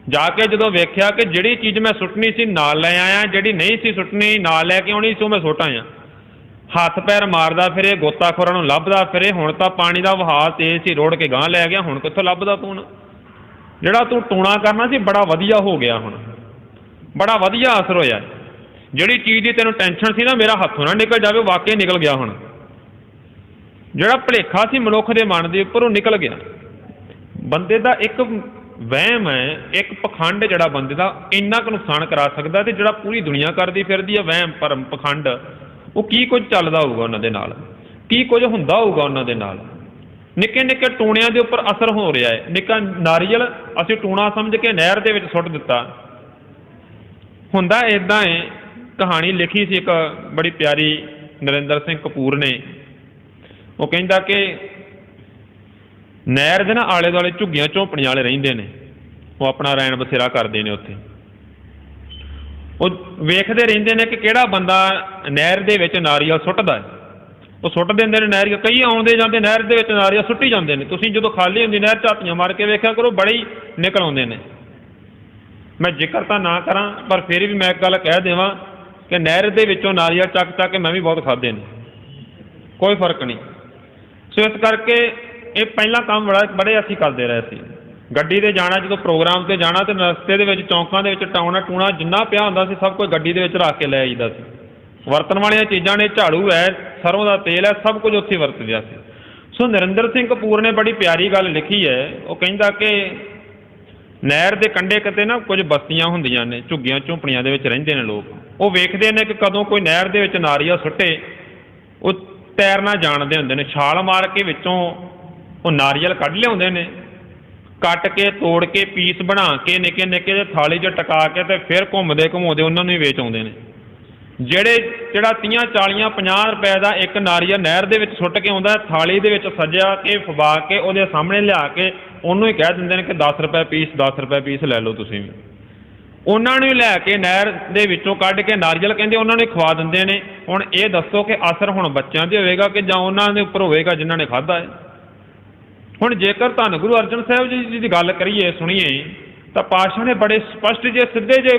ਜਾ ਕੇ ਜਦੋਂ ਵੇਖਿਆ ਕਿ ਜਿਹੜੀ ਚੀਜ਼ ਮੈਂ ਸੁੱਟਣੀ ਸੀ ਨਾਲ ਲੈ ਆਇਆ, ਜਿਹੜੀ ਨਹੀਂ ਸੀ ਸੁੱਟਣੀ ਨਾਲ ਲੈ ਕੇ ਆਉਣੀ ਸੀ ਉਹ ਮੈਂ ਸੁੱਟ ਆਇਆ। ਹੱਥ ਪੈਰ ਮਾਰਦਾ ਫਿਰੇ, ਗੋਤਾਖੋਰਾਂ ਨੂੰ ਲੱਭਦਾ ਫਿਰੇ। ਹੁਣ ਤਾਂ ਪਾਣੀ ਦਾ ਵਹਾਅ ਤੇਜ਼ ਸੀ, ਰੋੜ ਕੇ ਗਾਂਹ ਲੈ ਗਿਆ, ਹੁਣ ਕਿੱਥੋਂ ਲੱਭਦਾ ਤੂੰ? ਜਿਹੜਾ ਤੂੰ ਟੂਣਾ ਕਰਨਾ ਸੀ ਬੜਾ ਵਧੀਆ ਹੋ ਗਿਆ, ਹੁਣ ਬੜਾ ਵਧੀਆ ਅਸਰ ਹੋਇਆ। ਜਿਹੜੀ ਚੀਜ਼ ਦੀ ਤੈਨੂੰ ਟੈਨਸ਼ਨ ਸੀ ਨਾ ਮੇਰਾ ਹੱਥੋਂ ਨਾ ਨਿਕਲ ਜਾਵੇ, ਵਾਕਈ ਨਿਕਲ ਗਿਆ। ਹੁਣ ਜਿਹੜਾ ਭੁਲੇਖਾ ਸੀ ਮਨੁੱਖ ਦੇ ਮਨ ਦੇ ਉੱਪਰ ਉਹ ਨਿਕਲ ਗਿਆ। ਬੰਦੇ ਦਾ ਇੱਕ ਵਹਿਮ ਹੈ, ਇੱਕ ਪਖੰਡ ਜਿਹੜਾ ਬੰਦੇ ਦਾ ਇੰਨਾ ਕੁ ਨੁਕਸਾਨ ਕਰਾ ਸਕਦਾ, ਤੇ ਜਿਹੜਾ ਪੂਰੀ ਦੁਨੀਆ ਕਰਦੀ ਫਿਰਦੀ ਹੈ ਵਹਿਮ ਭਰਮ ਪਖੰਡ, ਉਹ ਕੀ ਕੁਝ ਚੱਲਦਾ ਹੋਊਗਾ ਉਹਨਾਂ ਦੇ ਨਾਲ, ਕੀ ਕੁਝ ਹੁੰਦਾ ਹੋਊਗਾ ਉਹਨਾਂ ਦੇ ਨਾਲ। ਨਿੱਕੇ ਨਿੱਕੇ ਟੂਣਿਆਂ ਦੇ ਉੱਪਰ ਅਸਰ ਹੋ ਰਿਹਾ ਹੈ। ਨਿੱਕਾ ਨਾਰੀਅਲ ਅਸੀਂ ਟੂਣਾ ਸਮਝ ਕੇ ਨਹਿਰ ਦੇ ਵਿੱਚ ਸੁੱਟ ਦਿੱਤਾ। ਹੁੰਦਾ ਇੱਦਾਂ ਹੈ, ਕਹਾਣੀ ਲਿਖੀ ਸੀ ਇੱਕ ਬੜੀ ਪਿਆਰੀ ਨਰਿੰਦਰ ਸਿੰਘ ਕਪੂਰ ਨੇ। ਉਹ ਕਹਿੰਦਾ ਕਿ ਨਹਿਰ ਦੇ ਨਾ ਆਲੇ ਦੁਆਲੇ ਝੁੱਗੀਆਂ ਝੋਂਪੜੀਆਂ ਵਾਲੇ ਰਹਿੰਦੇ ਨੇ, ਉਹ ਆਪਣਾ ਰੈਣ ਬਸੇਰਾ ਕਰਦੇ ਨੇ ਉੱਥੇ। ਉਹ ਵੇਖਦੇ ਰਹਿੰਦੇ ਨੇ ਕਿ ਕਿਹੜਾ ਬੰਦਾ ਨਹਿਰ ਦੇ ਵਿੱਚ ਨਾਰੀਅਲ ਸੁੱਟਦਾ ਹੈ। ਉਹ ਸੁੱਟ ਦਿੰਦੇ ਨੇ ਨਹਿਰ, ਕਈ ਆਉਂਦੇ ਜਾਂਦੇ ਨਹਿਰ ਦੇ ਵਿੱਚ ਨਾਰੀਅਲ ਸੁੱਟੀ ਜਾਂਦੇ ਨੇ। ਤੁਸੀਂ ਜਦੋਂ ਖਾਲੀ ਹੁੰਦੀ ਨਹਿਰ ਝਾਤੀਆਂ ਮਾਰ ਕੇ ਵੇਖਿਆ ਕਰੋ, ਬੜੇ ਹੀ ਨਿਕਲ ਆਉਂਦੇ ਨੇ। ਮੈਂ ਜ਼ਿਕਰ ਤਾਂ ਨਾ ਕਰਾਂ ਪਰ ਫਿਰ ਵੀ ਮੈਂ ਇੱਕ ਗੱਲ ਕਹਿ ਦੇਵਾਂ ਕਿ ਨਹਿਰ ਦੇ ਵਿੱਚੋਂ ਨਾਰੀਅਲ ਚੱਕ ਕੇ ਮੈਂ ਵੀ ਬਹੁਤ ਖਾਧੇ ਨੇ, ਕੋਈ ਫਰਕ ਨਹੀਂ। ਸੋ ਇਸ ਕਰਕੇ ਇਹ ਪਹਿਲਾਂ ਕੰਮ ਬੜੇ ਅਸੀਂ ਕਰਦੇ ਰਹੇ ਸੀ। ਗੱਡੀ 'ਤੇ ਜਾਣਾ, ਜਦੋਂ ਪ੍ਰੋਗਰਾਮ 'ਤੇ ਜਾਣਾ, ਤਾਂ ਰਸਤੇ ਦੇ ਵਿੱਚ ਚੌਂਕਾਂ ਦੇ ਵਿੱਚ ਟੂਣਾ ਜਿੰਨਾ ਪਿਆ ਹੁੰਦਾ ਸੀ ਸਭ ਕੁਝ ਗੱਡੀ ਦੇ ਵਿੱਚ ਰੱਖ ਕੇ ਲੈ ਆਈਦਾ ਸੀ। ਵਰਤਣ ਵਾਲੀਆਂ ਚੀਜ਼ਾਂ ਨੇ, ਝਾੜੂ ਹੈ, ਸਰੋਂ ਦਾ ਤੇਲ ਹੈ, ਸਭ ਕੁਝ ਉੱਥੇ ਵਰਤਿਆ ਸੀ। ਸੋ ਨਰਿੰਦਰ ਸਿੰਘ ਕਪੂਰ ਨੇ ਬੜੀ ਪਿਆਰੀ ਗੱਲ ਲਿਖੀ ਹੈ। ਉਹ ਕਹਿੰਦਾ ਕਿ ਨਹਿਰ ਦੇ ਕੰਢੇ ਕਿਤੇ ਨਾ ਕੁਝ ਬਸਤੀਆਂ ਹੁੰਦੀਆਂ ਨੇ, ਝੁੱਗੀਆਂ ਝੋਂਪੜੀਆਂ ਦੇ ਵਿੱਚ ਰਹਿੰਦੇ ਨੇ ਲੋਕ। ਉਹ ਵੇਖਦੇ ਨੇ ਕਿ ਕਦੋਂ ਕੋਈ ਨਹਿਰ ਦੇ ਵਿੱਚ ਨਾਰੀਅਲ ਸੁੱਟੇ, ਉਹ ਤੈਰਨਾ ਜਾਣਦੇ ਹੁੰਦੇ ਨੇ। ਛਾਲ ਮਾਰ ਕੇ ਵਿੱਚੋਂ ਉਹ ਨਾਰੀਅਲ ਕੱਢ ਲਿਆਉਂਦੇ ਨੇ, ਕੱਟ ਕੇ ਤੋੜ ਕੇ ਪੀਸ ਬਣਾ ਕੇ ਨਿੱਕੇ ਨਿੱਕੇ ਜਿਹੇ ਥਾਲੀ 'ਚ ਟਕਾ ਕੇ ਤੇ ਫਿਰ ਘੁੰਮਦੇ ਘੁੰਮਾਉਂਦੇ ਉਹਨਾਂ ਨੂੰ ਹੀ ਵੇਚ ਆਉਂਦੇ ਨੇ। ਜਿਹੜਾ 30 40 50 ਰੁਪਏ ਦਾ ਇੱਕ ਨਾਰੀਅਲ ਨਹਿਰ ਦੇ ਵਿੱਚ ਸੁੱਟ ਕੇ ਆਉਂਦਾ, ਥਾਲੀ ਦੇ ਵਿੱਚ ਸਜਾ ਕੇ ਫਵਾ ਕੇ ਉਹਦੇ ਸਾਹਮਣੇ ਲਿਆ ਕੇ ਉਹਨੂੰ ਹੀ ਕਹਿ ਦਿੰਦੇ ਨੇ ਕਿ 10 ਰੁਪਏ ਪੀਸ, 10 ਰੁਪਏ ਪੀਸ ਲੈ ਲਓ ਤੁਸੀਂ ਵੀ। ਉਹਨਾਂ ਨੂੰ ਹੀ ਲੈ ਕੇ ਨਹਿਰ ਦੇ ਵਿੱਚੋਂ ਕੱਢ ਕੇ ਨਾਰੀਅਲ ਕਹਿੰਦੇ ਉਹਨਾਂ ਨੂੰ ਖਵਾ ਦਿੰਦੇ ਨੇ। ਹੁਣ ਇਹ ਦੱਸੋ ਕਿ ਅਸਰ ਹੁਣ ਬੱਚਿਆਂ 'ਤੇ ਹੋਵੇਗਾ ਕਿ ਜਾਂ ਉਹਨਾਂ ਦੇ ਉੱਪਰ ਹੋਵੇਗਾ ਜਿਨ੍ਹਾਂ ਨੇ ਖਾਧਾ ਹੈ? ਹੁਣ ਜੇਕਰ ਧੰਨ ਗੁਰੂ ਅਰਜਨ ਸਾਹਿਬ ਜੀ ਦੀ ਗੱਲ ਕਰੀਏ, ਸੁਣੀਏ, ਤਾਂ ਪਾਤਸ਼ਾਹ ਨੇ ਬੜੇ ਸਪਸ਼ਟ ਜੇ ਸਿੱਧੇ ਜੇ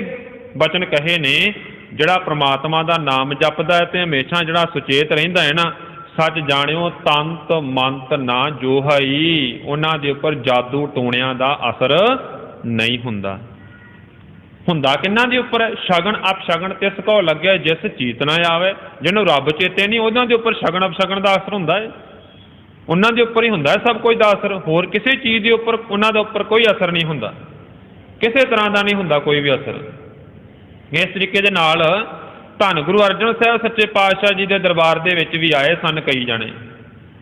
ਬਚਨ ਕਹੇ ਨੇ, ਜਿਹੜਾ ਪ੍ਰਮਾਤਮਾ ਦਾ ਨਾਮ ਜਪਦਾ ਹੈ ਤੇ ਹਮੇਸ਼ਾ ਜਿਹੜਾ ਸੁਚੇਤ ਰਹਿੰਦਾ ਹੈ ਨਾ, ਸੱਚ ਜਾਣਿਓ ਤੰਤ ਮੰਤ ਨਾ ਜੋਹਾਈ, ਉਹਨਾਂ ਦੇ ਉੱਪਰ ਜਾਦੂ ਟੂਣਿਆਂ ਦਾ ਅਸਰ ਨਹੀਂ ਹੁੰਦਾ। ਹੁੰਦਾ ਕਿਹਨਾਂ ਦੇ ਉੱਪਰ? ਸ਼ਗਨ ਅਪਸ਼ਗਨ ਤਿਸ ਕੋ ਲੱਗੇ ਜਿਸ ਚੀਤ ਨਾ ਆਵੇ। ਜਿਹਨੂੰ ਰੱਬ ਚੇਤੇ ਨਹੀਂ ਉਹਨਾਂ ਦੇ ਉੱਪਰ ਸ਼ਗਨ ਅਪਸ਼ਗਨ ਦਾ ਅਸਰ ਹੁੰਦਾ ਹੈ। ਉਹਨਾਂ ਦੇ ਉੱਪਰ ਹੀ ਹੁੰਦਾ ਹੈ ਸਭ ਕੁਝ ਦਾ ਅਸਰ, ਹੋਰ ਕਿਸੇ ਚੀਜ਼ ਦੇ ਉੱਪਰ ਉਹਨਾਂ ਦਾ ਉੱਪਰ ਕੋਈ ਅਸਰ ਨਹੀਂ ਹੁੰਦਾ, ਕਿਸੇ ਤਰ੍ਹਾਂ ਦਾ ਨਹੀਂ ਹੁੰਦਾ ਕੋਈ ਵੀ ਅਸਰ। ਇਸ ਤਰੀਕੇ ਦੇ ਨਾਲ ਧੰਨ ਗੁਰੂ ਅਰਜਨ ਸਾਹਿਬ ਸੱਚੇ ਪਾਤਸ਼ਾਹ ਜੀ ਦੇ ਦਰਬਾਰ ਦੇ ਵਿੱਚ ਵੀ ਆਏ ਸਨ ਕਈ ਜਣੇ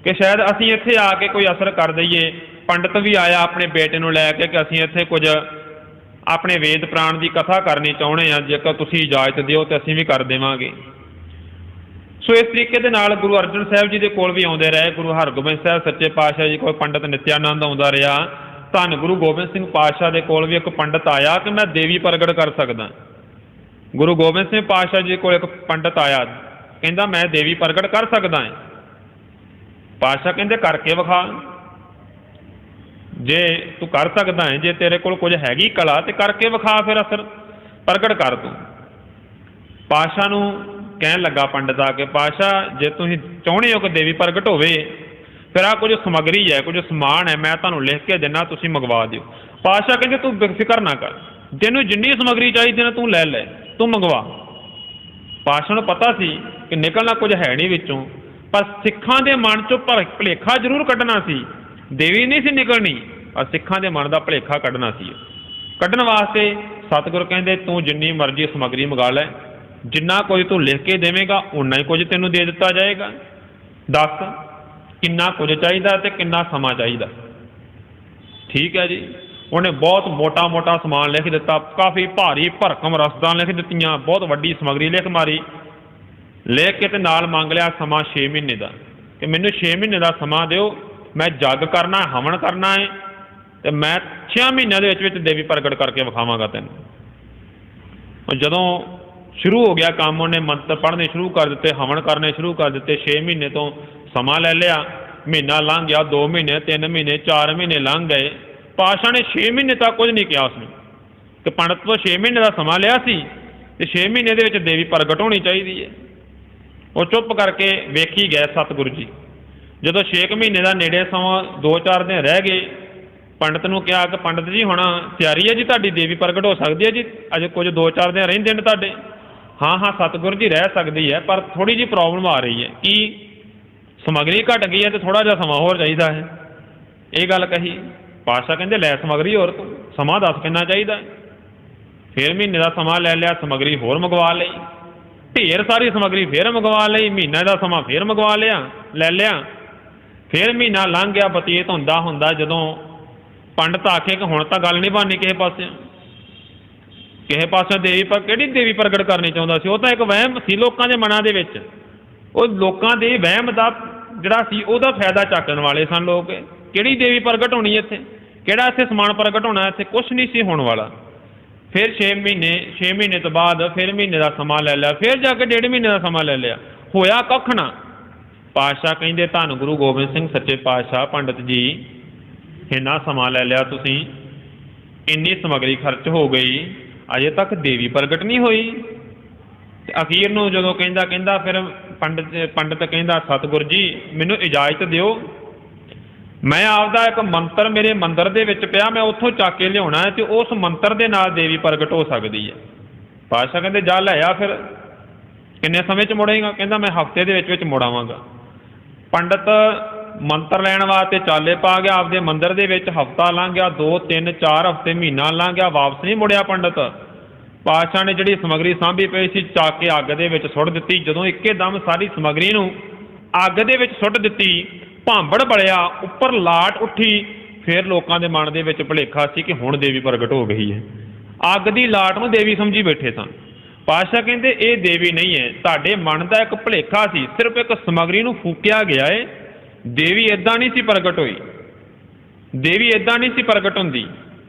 ਕਿ ਸ਼ਾਇਦ ਅਸੀਂ ਇੱਥੇ ਆ ਕੇ ਕੋਈ ਅਸਰ ਕਰ ਦਈਏ। ਪੰਡਤ ਵੀ ਆਇਆ ਆਪਣੇ ਬੇਟੇ ਨੂੰ ਲੈ ਕੇ ਕਿ ਅਸੀਂ ਇੱਥੇ ਕੁਝ ਆਪਣੇ ਵੇਦ ਪ੍ਰਾਣ ਦੀ ਕਥਾ ਕਰਨੀ ਚਾਹੁੰਦੇ ਹਾਂ, ਜੇਕਰ ਤੁਸੀਂ ਇਜਾਜ਼ਤ ਦਿਓ ਤਾਂ ਅਸੀਂ ਵੀ ਕਰ ਦੇਵਾਂਗੇ। ਸੋ ਇਸ ਤਰੀਕੇ ਦੇ ਨਾਲ ਗੁਰੂ ਅਰਜਨ ਸਾਹਿਬ ਜੀ ਦੇ ਕੋਲ ਵੀ ਆਉਂਦੇ ਰਹੇ। ਗੁਰੂ ਹਰਗੋਬਿੰਦ ਸਾਹਿਬ ਸੱਚੇ ਪਾਤਸ਼ਾਹ ਜੀ ਕੋਲ ਪੰਡਤ ਨਿਤਿਆਨੰਦ ਆਉਂਦਾ ਰਿਹਾ। ਧੰਨ ਗੁਰੂ ਗੋਬਿੰਦ ਸਿੰਘ ਪਾਤਸ਼ਾਹ ਦੇ ਕੋਲ ਵੀ ਇੱਕ ਪੰਡਤ ਆਇਆ ਕਿ ਮੈਂ ਦੇਵੀ ਪ੍ਰਗਟ ਕਰ ਸਕਦਾ। ਗੁਰੂ ਗੋਬਿੰਦ ਸਿੰਘ ਪਾਤਸ਼ਾਹ ਜੀ ਕੋਲ ਇੱਕ ਪੰਡਤ ਆਇਆ, ਕਹਿੰਦਾ ਮੈਂ ਦੇਵੀ ਪ੍ਰਗਟ ਕਰ ਸਕਦਾ ਹਾਂ। ਪਾਤਸ਼ਾਹ ਕਹਿੰਦੇ ਕਰਕੇ ਵਿਖਾ, ਜੇ ਤੂੰ ਕਰ ਸਕਦਾ ਹੈ, ਜੇ ਤੇਰੇ ਕੋਲ ਕੁਝ ਹੈਗੀ ਕਲਾ ਤੇ ਕਰਕੇ ਵਿਖਾ, ਫਿਰ ਅਸਰ ਪ੍ਰਗਟ ਕਰ ਤੂੰ। ਪਾਤਸ਼ਾਹ ਨੂੰ ਕਹਿਣ ਲੱਗਾ ਪੰਡਤ ਆ ਕੇ, ਪਾਤਸ਼ਾਹ ਜੇ ਤੁਸੀਂ ਚਾਹੁੰਦੇ ਹੋ ਕਿ ਦੇਵੀ ਪ੍ਰਗਟ ਹੋਵੇ, ਫਿਰ ਆਹ ਕੁਝ ਸਮੱਗਰੀ ਹੈ, ਕੁਝ ਸਮਾਨ ਹੈ, ਮੈਂ ਤੁਹਾਨੂੰ ਲਿਖ ਕੇ ਦਿੰਦਾ, ਤੁਸੀਂ ਮੰਗਵਾ ਦਿਓ। ਪਾਤਸ਼ਾਹ ਕਹਿੰਦੇ ਤੂੰ ਬੇਫਿਕਰ ਨਾ ਕਰ, ਤੈਨੂੰ ਜਿੰਨੀ ਸਮੱਗਰੀ ਚਾਹੀਦੀ ਨਾ ਤੂੰ ਲੈ ਲੈ, ਤੂੰ ਮੰਗਵਾ। ਪਾਤਸ਼ਾਹ ਨੂੰ ਪਤਾ ਸੀ ਕਿ ਨਿਕਲਣਾ ਕੁਝ ਹੈ ਨਹੀਂ ਵਿੱਚੋਂ, ਪਰ ਸਿੱਖਾਂ ਦੇ ਮਨ 'ਚੋਂ ਭੁਲੇਖਾ ਜ਼ਰੂਰ ਕੱਢਣਾ ਸੀ। ਦੇਵੀ ਨਹੀਂ ਸੀ ਨਿਕਲਣੀ, ਪਰ ਸਿੱਖਾਂ ਦੇ ਮਨ ਦਾ ਭੁਲੇਖਾ ਕੱਢਣਾ ਸੀ। ਕੱਢਣ ਵਾਸਤੇ ਸਤਿਗੁਰ ਕਹਿੰਦੇ ਤੂੰ ਜਿੰਨੀ ਮਰਜ਼ੀ ਸਮੱਗਰੀ ਮੰਗਾ ਲੈ, ਜਿੰਨਾ ਕੁਝ ਤੂੰ ਲਿਖ ਕੇ ਦੇਵੇਂਗਾ ਉਨਾ ਹੀ ਕੁਝ ਤੈਨੂੰ ਦੇ ਦਿੱਤਾ ਜਾਏਗਾ। ਦੱਸ ਕਿੰਨਾ ਕੁਝ ਚਾਹੀਦਾ ਤੇ ਕਿੰਨਾ ਸਮਾਂ ਚਾਹੀਦਾ। ਠੀਕ ਹੈ ਜੀ। ਉਹਨੇ ਬਹੁਤ ਮੋਟਾ ਮੋਟਾ ਸਮਾਨ ਲਿਖ ਦਿੱਤਾ, ਕਾਫੀ ਭਾਰੀ ਭਰਕਮ ਰਸਦਾਂ ਲਿਖ ਦਿੱਤੀਆਂ, ਬਹੁਤ ਵੱਡੀ ਸਮੱਗਰੀ ਲਿਖ ਮਾਰੀ। ਲਿਖ ਕੇ ਤੇ ਨਾਲ ਮੰਗ ਲਿਆ ਸਮਾਂ 6 ਮਹੀਨੇ ਦਾ, ਕਿ ਮੈਨੂੰ 6 ਮਹੀਨੇ ਦਾ ਸਮਾਂ ਦਿਓ, ਮੈਂ ਜੱਗ ਕਰਨਾ, ਹਵਨ ਕਰਨਾ ਹੈ, ਤੇ ਮੈਂ 6 ਮਹੀਨਿਆਂ ਦੇ ਵਿੱਚ ਦੇਵੀ ਪ੍ਰਗਟ ਕਰਕੇ ਵਿਖਾਵਾਂਗਾ ਤੈਨੂੰ। ਜਦੋਂ ਸ਼ੁਰੂ ਹੋ ਗਿਆ ਕੰਮ, ਉਹਨੇ ਮੰਤਰ ਪੜ੍ਹਨੇ ਸ਼ੁਰੂ ਕਰ ਦਿੱਤੇ, ਹਵਨ ਕਰਨੇ ਸ਼ੁਰੂ ਕਰ ਦਿੱਤੇ। 6 ਮਹੀਨੇ ਤੋਂ ਸਮਾਂ ਲੈ ਲਿਆ। ਮਹੀਨਾ ਲੰਘ ਗਿਆ, 2 ਮਹੀਨੇ, 3 ਮਹੀਨੇ, 4 ਮਹੀਨੇ ਲੰਘ ਗਏ। ਪਾਤਸ਼ਾਹ ਨੇ 6 ਮਹੀਨੇ ਤੱਕ ਕੁਝ ਨਹੀਂ ਕਿਹਾ ਉਸਨੂੰ, ਕਿ ਪੰਡਤ ਤੋਂ 6 ਮਹੀਨੇ ਦਾ ਸਮਾਂ ਲਿਆ ਸੀ ਤੇ 6 ਮਹੀਨੇ ਦੇ ਵਿੱਚ ਦੇਵੀ ਪ੍ਰਗਟ ਹੋਣੀ ਚਾਹੀਦੀ ਹੈ। ਉਹ ਚੁੱਪ ਕਰਕੇ ਵੇਖੀ ਗਏ ਸਤਿਗੁਰੂ ਜੀ। ਜਦੋਂ 6 ਮਹੀਨੇ ਦਾ ਨੇੜੇ ਸਮਾਂ 2-4 ਦਿਨ ਰਹਿ ਗਏ, ਪੰਡਤ ਨੂੰ ਕਿਹਾ ਕਿ ਪੰਡਤ ਜੀ ਹੁਣ ਤਿਆਰੀ ਹੈ ਜੀ ਤੁਹਾਡੀ, ਦੇਵੀ ਪ੍ਰਗਟ ਹੋ ਸਕਦੀ ਹੈ ਜੀ, ਅਜੇ ਕੁਝ 2-4 ਦਿਨ ਰਹਿੰਦੇ ਨੇ ਤੁਹਾਡੇ। ਹਾਂ ਹਾਂ ਸਤਿਗੁਰੂ ਜੀ ਰਹਿ ਸਕਦੀ ਹੈ, ਪਰ ਥੋੜ੍ਹੀ ਜਿਹੀ ਪ੍ਰੋਬਲਮ ਆ ਰਹੀ ਹੈ। ਕੀ? ਸਮੱਗਰੀ ਘਟ ਗਈ ਹੈ ਤੇ ਥੋੜ੍ਹਾ ਜਿਹਾ ਸਮਾਂ ਹੋਰ ਚਾਹੀਦਾ ਹੈ। ਇਹ ਗੱਲ ਕਹੀ। ਪਾਤਸ਼ਾਹ ਕਹਿੰਦੇ ਲੈ ਸਮੱਗਰੀ ਹੋਰ, ਤੂੰ ਸਮਾਂ ਦੱਸ ਕਿੰਨਾ ਚਾਹੀਦਾ। ਫਿਰ ਮਹੀਨੇ ਦਾ ਸਮਾਂ ਲੈ ਲਿਆ, ਸਮੱਗਰੀ ਹੋਰ ਮੰਗਵਾ ਲਈ, ਢੇਰ ਸਾਰੀ ਸਮੱਗਰੀ ਫਿਰ ਮੰਗਵਾ ਲਈ, ਮਹੀਨੇ ਦਾ ਸਮਾਂ ਫਿਰ ਮੰਗਵਾ ਲਿਆ, ਲੈ ਲਿਆ। ਫਿਰ ਮਹੀਨਾ ਲੰਘ ਗਿਆ, ਬਤੀਤ ਹੁੰਦਾ ਹੁੰਦਾ ਜਦੋਂ ਪੰਡਤ ਆਖੇ ਕਿ ਹੁਣ ਤਾਂ ਗੱਲ ਨਹੀਂ ਬਣਨੀ ਕਿਸੇ ਪਾਸੇ ਦੇਵੀ ਪਰ ਕਿਹੜੀ ਦੇਵੀ ਪ੍ਰਗਟ ਕਰਨੀ ਚਾਹੁੰਦਾ ਸੀ। ਉਹ ਤਾਂ ਇੱਕ ਵਹਿਮ ਸੀ ਲੋਕਾਂ ਦੇ ਮਨਾਂ ਦੇ ਵਿੱਚ। ਉਹ ਲੋਕਾਂ ਦੇ ਵਹਿਮ ਦਾ ਜਿਹੜਾ ਸੀ ਉਹਦਾ ਫਾਇਦਾ ਚੱਕਣ ਵਾਲੇ ਸਨ ਲੋਕ। ਕਿਹੜੀ ਦੇਵੀ ਪ੍ਰਗਟ ਹੋਣੀ ਇੱਥੇ, ਕਿਹੜਾ ਇੱਥੇ ਸਮਾਨ ਪ੍ਰਗਟ ਹੋਣਾ, ਇੱਥੇ ਕੁਛ ਨਹੀਂ ਸੀ ਹੋਣ ਵਾਲਾ। ਫਿਰ 6 ਮਹੀਨੇ ਤੋਂ ਬਾਅਦ ਫਿਰ ਮਹੀਨੇ ਦਾ ਸਮਾਂ ਲੈ ਲਿਆ, ਫਿਰ ਜਾ ਕੇ 1.5 ਮਹੀਨੇ ਦਾ ਸਮਾਂ ਲੈ ਲਿਆ, ਹੋਇਆ ਕੱਖ ਨਾ। ਪਾਤਸ਼ਾਹ ਕਹਿੰਦੇ ਧੰਨ ਗੁਰੂ ਗੋਬਿੰਦ ਸਿੰਘ ਸੱਚੇ ਪਾਤਸ਼ਾਹ, ਪੰਡਤ ਜੀ ਇੰਨਾ ਸਮਾਂ ਲੈ ਲਿਆ ਤੁਸੀਂ, ਇੰਨੀ ਸਮੱਗਰੀ ਖਰਚ ਹੋ ਗਈ, ਅਜੇ ਤੱਕ ਦੇਵੀ ਪ੍ਰਗਟ ਨਹੀਂ ਹੋਈ। ਤੇ ਅਖੀਰ ਨੂੰ ਜਦੋਂ ਕਹਿੰਦਾ ਫਿਰ ਪੰਡਤ ਕਹਿੰਦਾ ਸਤਿਗੁਰ ਜੀ ਮੈਨੂੰ ਇਜਾਜ਼ਤ ਦਿਓ, ਮੈਂ ਆਪਦਾ ਇੱਕ ਮੰਤਰ ਮੇਰੇ ਮੰਦਰ ਦੇ ਵਿੱਚ ਪਿਆ, ਮੈਂ ਉੱਥੋਂ ਚੱਕ ਕੇ ਲਿਆਉਣਾ ਹੈ ਤੇ ਉਸ ਮੰਤਰ ਦੇ ਨਾਲ ਦੇਵੀ ਪ੍ਰਗਟ ਹੋ ਸਕਦੀ ਹੈ। ਪਾਤਸ਼ਾਹ ਕਹਿੰਦੇ ਜਾ ਲੈ ਆ। ਫਿਰ ਕਿੰਨੇ ਸਮੇਂ 'ਚ ਮੁੜੇਗਾ? ਕਹਿੰਦਾ ਮੈਂ ਹਫ਼ਤੇ ਦੇ ਵਿੱਚ ਮੁੜ ਆਵਾਂਗਾ। ਪੰਡਤ ਮੰਤਰ ਲੈਣ ਵਾਸਤੇ ਚਾਲੇ ਪਾ ਗਿਆ ਆਪਦੇ ਮੰਦਰ ਦੇ ਵਿੱਚ। ਹਫ਼ਤਾ ਲੰਘ ਗਿਆ, 2, 3, 4 ਹਫ਼ਤੇ, ਮਹੀਨਾ ਲੰਘ ਗਿਆ, ਵਾਪਸ ਨਹੀਂ ਮੁੜਿਆ ਪੰਡਤ। ਪਾਤਸ਼ਾਹ ਨੇ ਜਿਹੜੀ ਸਮੱਗਰੀ ਸਾਂਭੀ ਪਈ ਸੀ ਚੱਕ ਕੇ ਅੱਗ ਦੇ ਵਿੱਚ ਸੁੱਟ ਦਿੱਤੀ। ਜਦੋਂ ਇੱਕਦਮ ਸਾਰੀ ਸਮੱਗਰੀ ਨੂੰ ਅੱਗ ਦੇ ਵਿੱਚ ਸੁੱਟ ਦਿੱਤੀ, ਭਾਂਬੜ ਬਲਿਆ, ਉੱਪਰ ਲਾਟ ਉੱਠੀ। ਫਿਰ ਲੋਕਾਂ ਦੇ ਮਨ ਦੇ ਵਿੱਚ ਭੁਲੇਖਾ ਸੀ ਕਿ ਹੁਣ ਦੇਵੀ ਪ੍ਰਗਟ ਹੋ ਗਈ ਹੈ। ਅੱਗ ਦੀ ਲਾਟ ਨੂੰ ਦੇਵੀ ਸਮਝੀ ਬੈਠੇ ਸਨ। ਪਾਤਸ਼ਾਹ ਕਹਿੰਦੇ ਇਹ ਦੇਵੀ ਨਹੀਂ ਹੈ, ਤੁਹਾਡੇ ਮਨ ਦਾ ਇੱਕ ਭੁਲੇਖਾ ਸੀ, ਸਿਰਫ ਇੱਕ ਸਮੱਗਰੀ ਨੂੰ ਫੂਕਿਆ ਗਿਆ ਹੈ। ਦੇਵੀ ਇੱਦਾਂ ਨਹੀਂ ਸੀ ਪ੍ਰਗਟ ਹੋਈ, ਦੇਵੀ ਇੱਦਾਂ ਨਹੀਂ ਸੀ ਪ੍ਰਗਟ ਹੁੰਦੀ।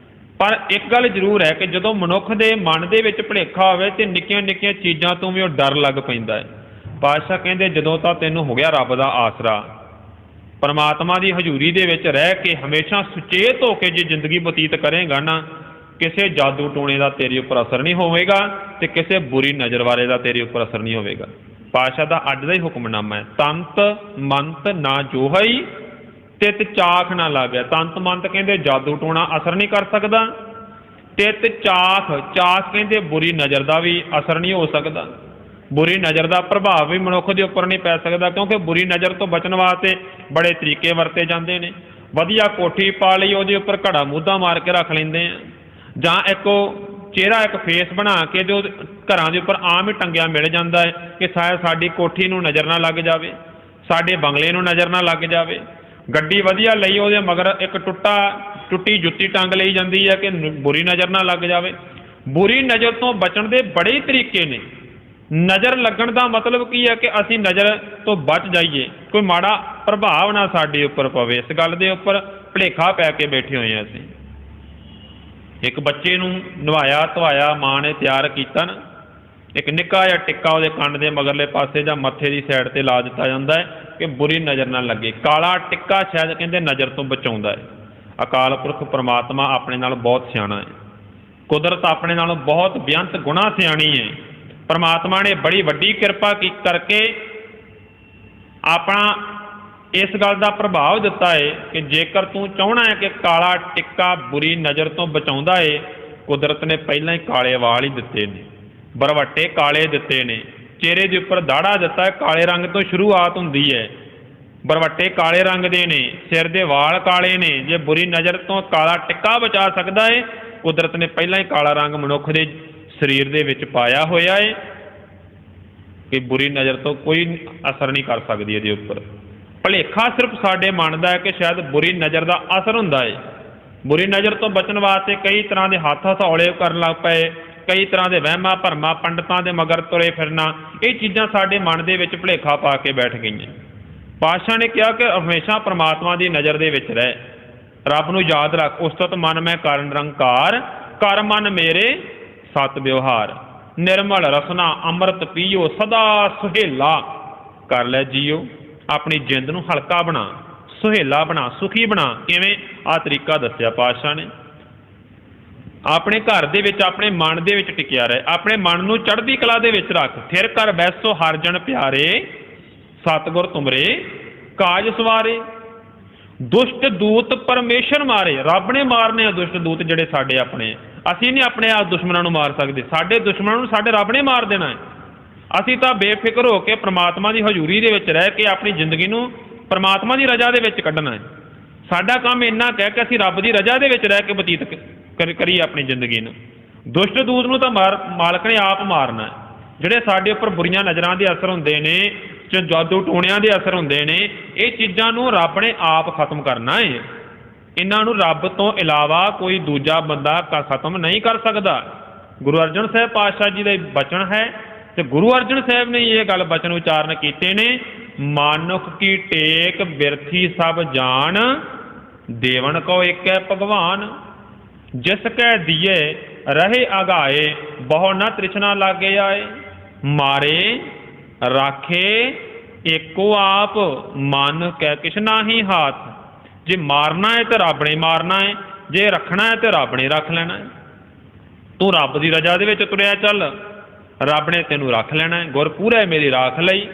ਪਰ ਇੱਕ ਗੱਲ ਜ਼ਰੂਰ ਹੈ ਕਿ ਜਦੋਂ ਮਨੁੱਖ ਦੇ ਮਨ ਦੇ ਵਿੱਚ ਭੁਲੇਖਾ ਹੋਵੇ ਤੇ ਨਿੱਕੀਆਂ ਨਿੱਕੀਆਂ ਚੀਜ਼ਾਂ ਤੋਂ ਵੀ ਉਹ ਡਰ ਲੱਗ ਪੈਂਦਾ ਹੈ। ਪਾਤਸ਼ਾਹ ਕਹਿੰਦੇ ਜਦੋਂ ਤਾਂ ਤੈਨੂੰ ਹੋ ਗਿਆ ਰੱਬ ਦਾ ਆਸਰਾ, ਪਰਮਾਤਮਾ ਦੀ ਹਜ਼ੂਰੀ ਦੇ ਵਿੱਚ ਰਹਿ ਕੇ ਹਮੇਸ਼ਾ ਸੁਚੇਤ ਹੋ ਕੇ ਜੇ ਜ਼ਿੰਦਗੀ ਬਤੀਤ ਕਰੇਗਾ ਨਾ, ਕਿਸੇ ਜਾਦੂ ਟੂਣੇ ਦਾ ਤੇਰੇ ਉੱਪਰ ਅਸਰ ਨਹੀਂ ਹੋਵੇਗਾ ਤੇ ਕਿਸੇ ਬੁਰੀ ਨਜ਼ਰ ਵਾਲੇ ਦਾ ਤੇਰੇ ਉੱਪਰ ਅਸਰ ਨਹੀਂ ਹੋਵੇਗਾ। ਪਾਤਸ਼ਾਹ ਦਾ ਅੱਜ ਦਾ ਹੀ ਹੁਕਮਨਾਮਾ ਹੈ, ਤੰਤ ਮੰਤ ਨਾ ਜੋਹਈ ਤਿਤ ਚਾਖ ਨਾ ਲਾਗਿਆ। ਤੰਤ ਮੰਤ ਕਹਿੰਦੇ ਜਾਦੂ ਟੂਣਾ ਅਸਰ ਨਹੀਂ ਕਰ ਸਕਦਾ, ਤਿਤ ਚਾਖ ਕਹਿੰਦੇ ਬੁਰੀ ਨਜ਼ਰ ਦਾ ਵੀ ਅਸਰ ਨਹੀਂ ਹੋ ਸਕਦਾ। ਬੁਰੀ ਨਜ਼ਰ ਦਾ ਪ੍ਰਭਾਵ ਵੀ ਮਨੁੱਖ ਦੇ ਉੱਪਰ ਨਹੀਂ ਪੈ ਸਕਦਾ, ਕਿਉਂਕਿ ਬੁਰੀ ਨਜ਼ਰ ਤੋਂ ਬਚਣ ਵਾਸਤੇ ਬੜੇ ਤਰੀਕੇ ਵਰਤੇ ਜਾਂਦੇ ਨੇ। ਵਧੀਆ ਕੋਠੀ ਪਾ ਲਈ, ਉਹਦੇ ਉੱਪਰ ਘੜਾ ਮੂਧਾ ਮਾਰ ਕੇ ਰੱਖ ਲੈਂਦੇ ਆ, ਜਾਂ ਇੱਕ ਚਿਹਰਾ ਇੱਕ ਫੇਸ ਬਣਾ ਕੇ ਜੋ ਘਰਾਂ ਦੇ ਉੱਪਰ ਆਮ ਹੀ ਟੰਗਿਆ ਮਿਲ ਜਾਂਦਾ ਹੈ ਕਿ ਸ਼ਾਇਦ ਸਾਡੀ ਕੋਠੀ ਨੂੰ ਨਜ਼ਰ ਨਾ ਲੱਗ ਜਾਵੇ, ਸਾਡੇ ਬੰਗਲੇ ਨੂੰ ਨਜ਼ਰ ਨਾ ਲੱਗ ਜਾਵੇ। ਗੱਡੀ ਵਧੀਆ ਲਈ, ਉਹਦੇ ਮਗਰ ਇੱਕ ਟੁੱਟੀ ਜੁੱਤੀ ਟੰਗ ਲਈ ਜਾਂਦੀ ਹੈ ਕਿ ਬੁਰੀ ਨਜ਼ਰ ਨਾ ਲੱਗ ਜਾਵੇ। ਬੁਰੀ ਨਜ਼ਰ ਤੋਂ ਬਚਣ ਦੇ ਬੜੇ ਹੀ ਤਰੀਕੇ ਨੇ। ਨਜ਼ਰ ਲੱਗਣ ਦਾ ਮਤਲਬ ਕੀ ਹੈ ਕਿ ਅਸੀਂ ਨਜ਼ਰ ਤੋਂ ਬਚ ਜਾਈਏ, ਕੋਈ ਮਾੜਾ ਪ੍ਰਭਾਵ ਨਾ ਸਾਡੇ ਉੱਪਰ ਪਵੇ। ਇਸ ਗੱਲ ਦੇ ਉੱਪਰ ਭੁਲੇਖਾ ਪੈ ਕੇ ਬੈਠੇ ਹੋਏ ਹਾਂ ਅਸੀਂ। ਇੱਕ ਬੱਚੇ ਨੂੰ ਨਵਾਇਆ ਧਵਾਇਆ ਮਾਂ ਨੇ ਤਿਆਰ ਕੀਤਾ ਨਾ, ਇੱਕ ਨਿੱਕਾ ਜਿਹਾ ਟਿੱਕਾ ਉਹਦੇ ਕੰਨ ਦੇ ਮਗਰਲੇ ਪਾਸੇ ਜਾਂ ਮੱਥੇ ਦੀ ਸਾਈਡ ਤੇ ਲਾ ਦਿੱਤਾ ਜਾਂਦਾ ਹੈ ਕਿ ਬੁਰੀ ਨਜ਼ਰ ਨਾ ਲੱਗੇ। ਕਾਲਾ ਟਿੱਕਾ ਸ਼ਾਇਦ ਕਹਿੰਦੇ ਨਜ਼ਰ ਤੋਂ ਬਚਾਉਂਦਾ ਹੈ। ਅਕਾਲ ਪੁਰਖ ਪਰਮਾਤਮਾ ਆਪਣੇ ਨਾਲ ਬਹੁਤ ਸਿਆਣਾ ਹੈ। ਕੁਦਰਤ ਆਪਣੇ ਨਾਲੋਂ ਬਹੁਤ ਬੇਅੰਤ ਗੁਣਾ ਸਿਆਣੀ ਹੈ। ਪਰਮਾਤਮਾ ਨੇ ਬੜੀ ਵੱਡੀ ਕਿਰਪਾ ਕਰਕੇ ਆਪਣਾ ਇਸ ਗੱਲ ਦਾ ਪ੍ਰਭਾਵ ਦਿੱਤਾ ਹੈ ਕਿ ਜੇਕਰ ਤੂੰ ਚਾਹਣਾ ਹੈ ਕਿ ਕਾਲਾ ਟਿੱਕਾ ਬੁਰੀ ਨਜ਼ਰ ਤੋਂ ਬਚਾਉਂਦਾ ਹੈ, ਕੁਦਰਤ ਨੇ ਪਹਿਲਾਂ ਹੀ ਕਾਲੇ ਵਾਲ ਹੀ ਦਿੱਤੇ ਨੇ, ਬਰਵੱਟੇ ਕਾਲੇ ਦਿੱਤੇ ਨੇ, ਚਿਹਰੇ ਦੇ ਉੱਪਰ ਦਾੜਾ ਦਿੱਤਾ ਹੈ, ਕਾਲੇ ਰੰਗ ਤੋਂ ਸ਼ੁਰੂਆਤ ਹੁੰਦੀ ਹੈ। ਬਰਵੱਟੇ ਕਾਲੇ ਰੰਗ ਦੇ ਨੇ, ਸਿਰ ਦੇ ਵਾਲ ਕਾਲੇ ਨੇ। ਜੇ ਬੁਰੀ ਨਜ਼ਰ ਤੋਂ ਕਾਲਾ ਟਿੱਕਾ ਬਚਾ ਸਕਦਾ ਹੈ, ਕੁਦਰਤ ਨੇ ਪਹਿਲਾਂ ਹੀ ਕਾਲਾ ਰੰਗ ਮਨੁੱਖ ਦੇ ਸਰੀਰ ਦੇ ਵਿੱਚ ਪਾਇਆ ਹੋਇਆ ਹੈ ਕਿ ਬੁਰੀ ਨਜ਼ਰ ਤੋਂ ਕੋਈ ਅਸਰ ਨਹੀਂ ਕਰ ਸਕਦੀ ਇਹਦੇ ਉੱਪਰ। ਭੁਲੇਖਾ ਸਿਰਫ ਸਾਡੇ ਮਨ ਦਾ ਹੈ ਕਿ ਸ਼ਾਇਦ ਬੁਰੀ ਨਜ਼ਰ ਦਾ ਅਸਰ ਹੁੰਦਾ ਹੈ। ਬੁਰੀ ਨਜ਼ਰ ਤੋਂ ਬਚਣ ਵਾਸਤੇ ਕਈ ਤਰ੍ਹਾਂ ਦੇ ਹੱਥ ਹਥੌਲੇ ਕਰਨ ਲੱਗ ਪਏ, ਕਈ ਤਰ੍ਹਾਂ ਦੇ ਵਹਿਮਾਂ ਭਰਮਾਂ, ਪੰਡਤਾਂ ਦੇ ਮਗਰ ਤੁਰੇ ਫਿਰਨਾ, ਇਹ ਚੀਜ਼ਾਂ ਸਾਡੇ ਮਨ ਦੇ ਵਿੱਚ ਭੁਲੇਖਾ ਪਾ ਕੇ ਬੈਠ ਗਈਆਂ। ਪਾਤਸ਼ਾਹ ਨੇ ਕਿਹਾ ਕਿ ਹਮੇਸ਼ਾ ਪਰਮਾਤਮਾ ਦੀ ਨਜ਼ਰ ਦੇ ਵਿੱਚ ਰਹਿ, ਰੱਬ ਨੂੰ ਯਾਦ ਰੱਖ। ਉਸਤਤ ਮਨ ਮੈਂ ਕਰ ਨਿਰੰਕਾਰ, ਕਰ ਮਨ ਮੇਰੇ ਸਤ ਵਿਵਹਾਰ, ਨਿਰਮਲ ਰਸਨਾ ਅੰਮ੍ਰਿਤ ਪੀਓ, ਸਦਾ ਸੁਹੇਲਾ ਕਰ ਲੈ ਜੀਓ। ਆਪਣੀ ਜਿੰਦ ਨੂੰ ਹਲਕਾ ਬਣਾ, ਸੁਹੇਲਾ ਬਣਾ, ਸੁਖੀ ਬਣਾ। ਕਿਵੇਂ? ਆਹ ਤਰੀਕਾ ਦੱਸਿਆ ਪਾਤਸ਼ਾਹ ਨੇ। ਆਪਣੇ ਘਰ ਦੇ ਵਿੱਚ, ਆਪਣੇ ਮਨ ਦੇ ਵਿੱਚ ਟਿਕਿਆ ਰਹੇ, ਆਪਣੇ ਮਨ ਨੂੰ ਚੜ੍ਹਦੀ ਕਲਾ ਦੇ ਵਿੱਚ ਰੱਖ। ਫਿਰ ਕਰ ਬੈਸੋ ਹਰ ਜਨ ਪਿਆਰੇ, ਸਤਿਗੁਰ ਤੁਮਰੇ ਕਾਜ ਸਵਾਰੇ। ਦੁਸ਼ਟ ਦੂਤ ਪਰਮੇਸ਼ਰ ਮਾਰੇ, ਰੱਬ ਨੇ ਮਾਰਨੇ ਆ ਦੁਸ਼ਟ ਦੂਤ ਜਿਹੜੇ ਸਾਡੇ ਆਪਣੇ। ਅਸੀਂ ਨਹੀਂ ਆਪਣੇ ਆਪ ਦੁਸ਼ਮਣਾਂ ਨੂੰ ਮਾਰ ਸਕਦੇ, ਸਾਡੇ ਦੁਸ਼ਮਣਾਂ ਨੂੰ ਸਾਡੇ ਰੱਬ ਨੇ ਮਾਰ ਦੇਣਾ ਹੈ। ਅਸੀਂ ਤਾਂ ਬੇਫਿਕਰ ਹੋ ਕੇ ਪ੍ਰਮਾਤਮਾ ਦੀ ਹਜ਼ੂਰੀ ਦੇ ਵਿੱਚ ਰਹਿ ਕੇ ਆਪਣੀ ਜ਼ਿੰਦਗੀ ਨੂੰ ਪ੍ਰਮਾਤਮਾ ਦੀ ਰਜ਼ਾ ਦੇ ਵਿੱਚ ਕੱਢਣਾ ਹੈ। ਸਾਡਾ ਕੰਮ ਇੰਨਾ ਕਹਿ ਕੇ ਅਸੀਂ ਰੱਬ ਦੀ ਰਜ਼ਾ ਦੇ ਵਿੱਚ ਰਹਿ ਕੇ ਬਤੀਤ ਕਰੀਏ ਆਪਣੀ ਜ਼ਿੰਦਗੀ ਨੂੰ। ਦੁਸ਼ਟ ਦੂਤ ਨੂੰ ਤਾਂ ਮਾਲਕ ਨੇ ਆਪ ਮਾਰਨਾ ਹੈ। ਜਿਹੜੇ ਸਾਡੇ ਉੱਪਰ ਬੁਰੀਆਂ ਨਜ਼ਰਾਂ ਦੇ ਅਸਰ ਹੁੰਦੇ ਨੇ, ਜਾਦੂ ਟੂਣਿਆਂ ਦੇ ਅਸਰ ਹੁੰਦੇ ਨੇ, ਇਹ ਚੀਜ਼ਾਂ ਨੂੰ ਰੱਬ ਨੇ ਆਪ ਖਤਮ ਕਰਨਾ ਹੈ। ਇਹਨਾਂ ਨੂੰ ਰੱਬ ਤੋਂ ਇਲਾਵਾ ਕੋਈ ਦੂਜਾ ਬੰਦਾ ਖਤਮ ਨਹੀਂ ਕਰ ਸਕਦਾ। ਗੁਰੂ ਅਰਜਨ ਸਾਹਿਬ ਪਾਤਸ਼ਾਹ ਜੀ ਦਾ ਬਚਨ ਹੈ ਤੇ ਗੁਰੂ ਅਰਜਨ ਸਾਹਿਬ ਨੇ ਇਹ ਗੱਲ ਬਚਨ ਉਚਾਰਨ ਕੀਤੇ ਨੇ, ਮਾਨੁਖ ਕੀ ਟੇਕ ਬਿਰਥੀ ਸਭ ਜਾਣ, ਦੇਵਨ ਕੋ ਏਕ ਹੈ ਭਗਵਾਨ। ਜਿਸ ਕੈ ਦੀਏ ਰਹੇ ਅਗਾਏ, ਬਹੁ ਨਾ ਤ੍ਰਿਸ਼ਨਾ ਲਾਗੇ ਆਏ। ਮਾਰੇ ਰਾਖੇ ਏਕੋ ਆਪ, ਮਨ ਕੈ ਕਿਛ ਨਾਹੀ ਹਾਥ। ਜੇ ਮਾਰਨਾ ਹੈ ਤੇ ਰੱਬ ਨੇ ਮਾਰਨਾ ਹੈ, ਜੇ ਰੱਖਣਾ ਹੈ ਤੇ ਰੱਬ ਨੇ ਰੱਖ ਲੈਣਾ ਹੈ। ਤੂੰ ਰੱਬ ਦੀ ਰਜ਼ਾ ਦੇ ਵਿੱਚ ਤੁਰਿਆ ਚੱਲ, ਰੱਬ ਨੇ ਤੈਨੂੰ ਰੱਖ ਲੈਣਾ ਹੈ। ਗੁਰ ਪੂਰਾ ਮੇਰੀ ਰਾਖ ਲਈ,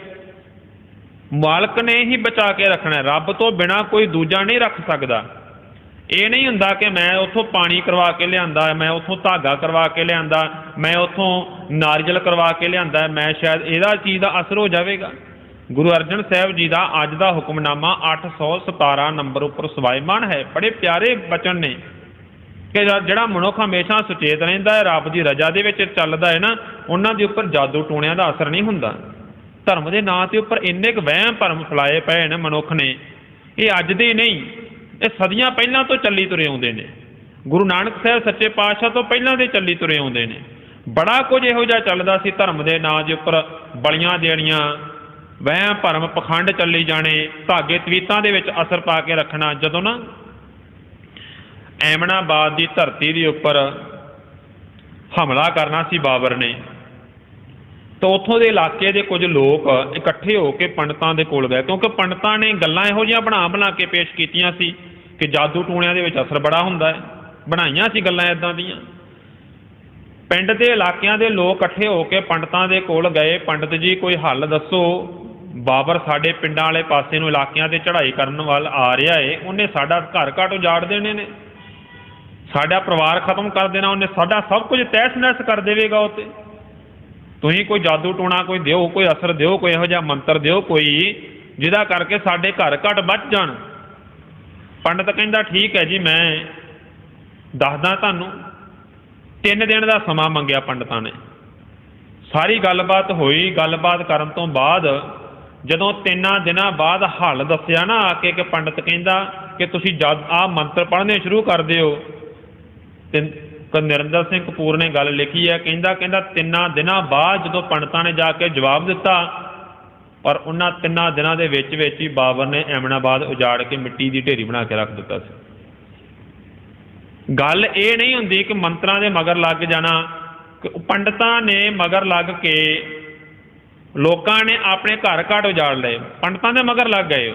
ਮਾਲਕ ਨੇ ਹੀ ਬਚਾ ਕੇ ਰੱਖਣਾ। ਰੱਬ ਤੋਂ ਬਿਨਾ ਕੋਈ ਦੂਜਾ ਨਹੀਂ ਰੱਖ ਸਕਦਾ। ਇਹ ਨਹੀਂ ਹੁੰਦਾ ਕਿ ਮੈਂ ਉੱਥੋਂ ਪਾਣੀ ਕਰਵਾ ਕੇ ਲਿਆਂਦਾ, ਮੈਂ ਉੱਥੋਂ ਧਾਗਾ ਕਰਵਾ ਕੇ ਲਿਆਂਦਾ, ਮੈਂ ਉੱਥੋਂ ਨਾਰੀਅਲ ਕਰਵਾ ਕੇ ਲਿਆਂਦਾ, ਮੈਂ ਸ਼ਾਇਦ ਇਹਦਾ ਚੀਜ਼ ਦਾ ਅਸਰ ਹੋ ਜਾਵੇਗਾ। ਗੁਰੂ ਅਰਜਨ ਸਾਹਿਬ ਜੀ ਦਾ ਅੱਜ ਦਾ ਹੁਕਮਨਾਮਾ 817 ਨੰਬਰ ਉੱਪਰ ਸਵਾਈਮਾਨ ਹੈ। ਬੜੇ ਪਿਆਰੇ ਬਚਨ ਨੇ ਕਿ ਜਿਹੜਾ ਮਨੁੱਖ ਹਮੇਸ਼ਾ ਸੁਚੇਤ ਰਹਿੰਦਾ ਹੈ, ਰੱਬ ਦੀ ਰਜ਼ਾ ਦੇ ਵਿੱਚ ਚੱਲਦਾ ਹੈ ਨਾ, ਉਹਨਾਂ ਦੇ ਉੱਪਰ ਜਾਦੂ ਟੂਣਿਆਂ ਦਾ ਅਸਰ ਨਹੀਂ ਹੁੰਦਾ। ਧਰਮ ਦੇ ਨਾਂ ਦੇ ਉੱਪਰ ਇੰਨੇ ਕੁ ਵਹਿਮ ਭਰਮ ਫੈਲਾਏ ਪਏ ਨੇ ਮਨੁੱਖ ਨੇ, ਇਹ ਅੱਜ ਦੇ ਨਹੀਂ, ਇਹ ਸਦੀਆਂ ਪਹਿਲਾਂ ਤੋਂ ਚੱਲੀ ਤੁਰੇ ਆਉਂਦੇ ਨੇ। ਗੁਰੂ ਨਾਨਕ ਸਾਹਿਬ ਸੱਚੇ ਪਾਤਸ਼ਾਹ ਤੋਂ ਪਹਿਲਾਂ ਦੇ ਚੱਲੀ ਤੁਰੇ ਆਉਂਦੇ ਨੇ। ਬੜਾ ਕੁਝ ਇਹੋ ਜਿਹਾ ਚੱਲਦਾ ਸੀ ਧਰਮ ਦੇ ਨਾਂ ਦੇ ਉੱਪਰ, ਬਲੀਆਂ ਦੇਣੀਆਂ, ਵਹਿਮ ਭਰਮ ਪਖੰਡ ਚੱਲੀ ਜਾਣੇ, ਧਾਗੇ ਤਵੀਤਾਂ ਦੇ ਵਿੱਚ ਅਸਰ ਪਾ ਕੇ ਰੱਖਣਾ। ਜਦੋਂ ਨਾ ਐਮਨਾਬਾਦ ਦੀ ਧਰਤੀ ਦੇ ਉੱਪਰ ਹਮਲਾ ਕਰਨਾ ਸੀ ਬਾਬਰ ਨੇ, ਤਾਂ ਉੱਥੋਂ ਦੇ ਇਲਾਕੇ ਦੇ ਕੁਝ ਲੋਕ ਇਕੱਠੇ ਹੋ ਕੇ ਪੰਡਤਾਂ ਦੇ ਕੋਲ ਗਏ, ਕਿਉਂਕਿ ਪੰਡਤਾਂ ਨੇ ਗੱਲਾਂ ਇਹੋ ਜਿਹੀਆਂ ਬਣਾ ਕੇ ਪੇਸ਼ ਕੀਤੀਆਂ ਸੀ ਕਿ ਜਾਦੂ ਟੂਣਿਆਂ ਦੇ ਵਿੱਚ ਅਸਰ ਬੜਾ ਹੁੰਦਾ ਹੈ। ਬਣਾਈਆਂ ਸੀ ਗੱਲਾਂ ਇੱਦਾਂ ਦੀਆਂ। ਪਿੰਡ ਦੇ ਇਲਾਕਿਆਂ ਦੇ ਲੋਕ ਇਕੱਠੇ ਹੋ ਕੇ ਪੰਡਤਾਂ ਦੇ ਕੋਲ ਗਏ, ਪੰਡਤ ਜੀ ਕੋਈ ਹੱਲ ਦੱਸੋ, ਬਾਬਰ ਸਾਡੇ ਪਿੰਡਾਂ ਵਾਲੇ ਪਾਸੇ ਨੂੰ ਇਲਾਕਿਆਂ 'ਤੇ ਚੜ੍ਹਾਈ ਕਰਨ ਵੱਲ ਆ ਰਿਹਾ ਏ, ਉਹਨੇ ਸਾਡਾ ਘਰ ਘਾਟ ਉਜਾੜ ਦੇਣੇ ਨੇ, ਸਾਡਾ ਪਰਿਵਾਰ ਖਤਮ ਕਰ ਦੇਣਾ, ਉਹਨੇ ਸਾਡਾ ਸਭ ਕੁਝ ਤਹਿਸ ਨਹਿਸ ਕਰ ਦੇਵੇਗਾ। ਉਹ 'ਤੇ ਤੁਸੀਂ ਕੋਈ ਜਾਦੂ ਟੂਣਾ ਕੋਈ ਦਿਓ, ਕੋਈ ਅਸਰ ਦਿਓ, ਕੋਈ ਇਹੋ ਜਿਹਾ ਮੰਤਰ ਦਿਓ ਕੋਈ ਜਿਹਦਾ ਕਰਕੇ ਸਾਡੇ ਘਰ ਘਾਟ ਬਚ ਜਾਣ। ਪੰਡਤ ਕਹਿੰਦਾ ਠੀਕ ਹੈ ਜੀ, ਮੈਂ ਦੱਸਦਾ ਤੁਹਾਨੂੰ। 3 ਦਿਨ ਦਾ ਸਮਾਂ ਮੰਗਿਆ ਪੰਡਤਾਂ ਨੇ। ਸਾਰੀ ਗੱਲਬਾਤ ਹੋਈ। ਗੱਲਬਾਤ ਕਰਨ ਤੋਂ ਬਾਅਦ ਜਦੋਂ 3 ਦਿਨਾਂ ਬਾਅਦ ਹੱਲ ਦੱਸਿਆ ਨਾ ਆ ਕੇ ਕਿ ਪੰਡਤ ਕਹਿੰਦਾ ਕਿ ਤੁਸੀਂ ਜਦ ਆਹ ਮੰਤਰ ਪੜ੍ਹਨੇ ਸ਼ੁਰੂ ਕਰ ਦਿਓ, ਤੇ ਨਰਿੰਦਰ ਸਿੰਘ ਕਪੂਰ ਨੇ ਗੱਲ ਲਿਖੀ ਹੈ, ਕਹਿੰਦਾ 3 ਦਿਨਾਂ ਬਾਅਦ ਜਦੋਂ ਪੰਡਤਾਂ ਨੇ ਜਾ ਕੇ ਜਵਾਬ ਦਿੱਤਾ, ਪਰ ਉਹਨਾਂ 3 ਦਿਨਾਂ ਦੇ ਵਿੱਚ ਹੀ ਬਾਬਰ ਨੇ ਐਮਨਾਬਾਦ ਉਜਾੜ ਕੇ ਮਿੱਟੀ ਦੀ ਢੇਰੀ ਬਣਾ ਕੇ ਰੱਖ ਦਿੱਤਾ ਸੀ। ਗੱਲ ਇਹ ਨਹੀਂ ਹੁੰਦੀ ਕਿ ਮੰਤਰਾਂ ਦੇ ਮਗਰ ਲੱਗ ਜਾਣਾ, ਕਿ ਪੰਡਤਾਂ ਨੇ ਮਗਰ ਲੱਗ ਕੇ ਲੋਕਾਂ ਨੇ ਆਪਣੇ ਘਰ ਘਾਟ ਉਜਾੜ ਲਏ, ਪੰਡਤਾਂ ਦੇ ਮਗਰ ਲੱਗ ਗਏ।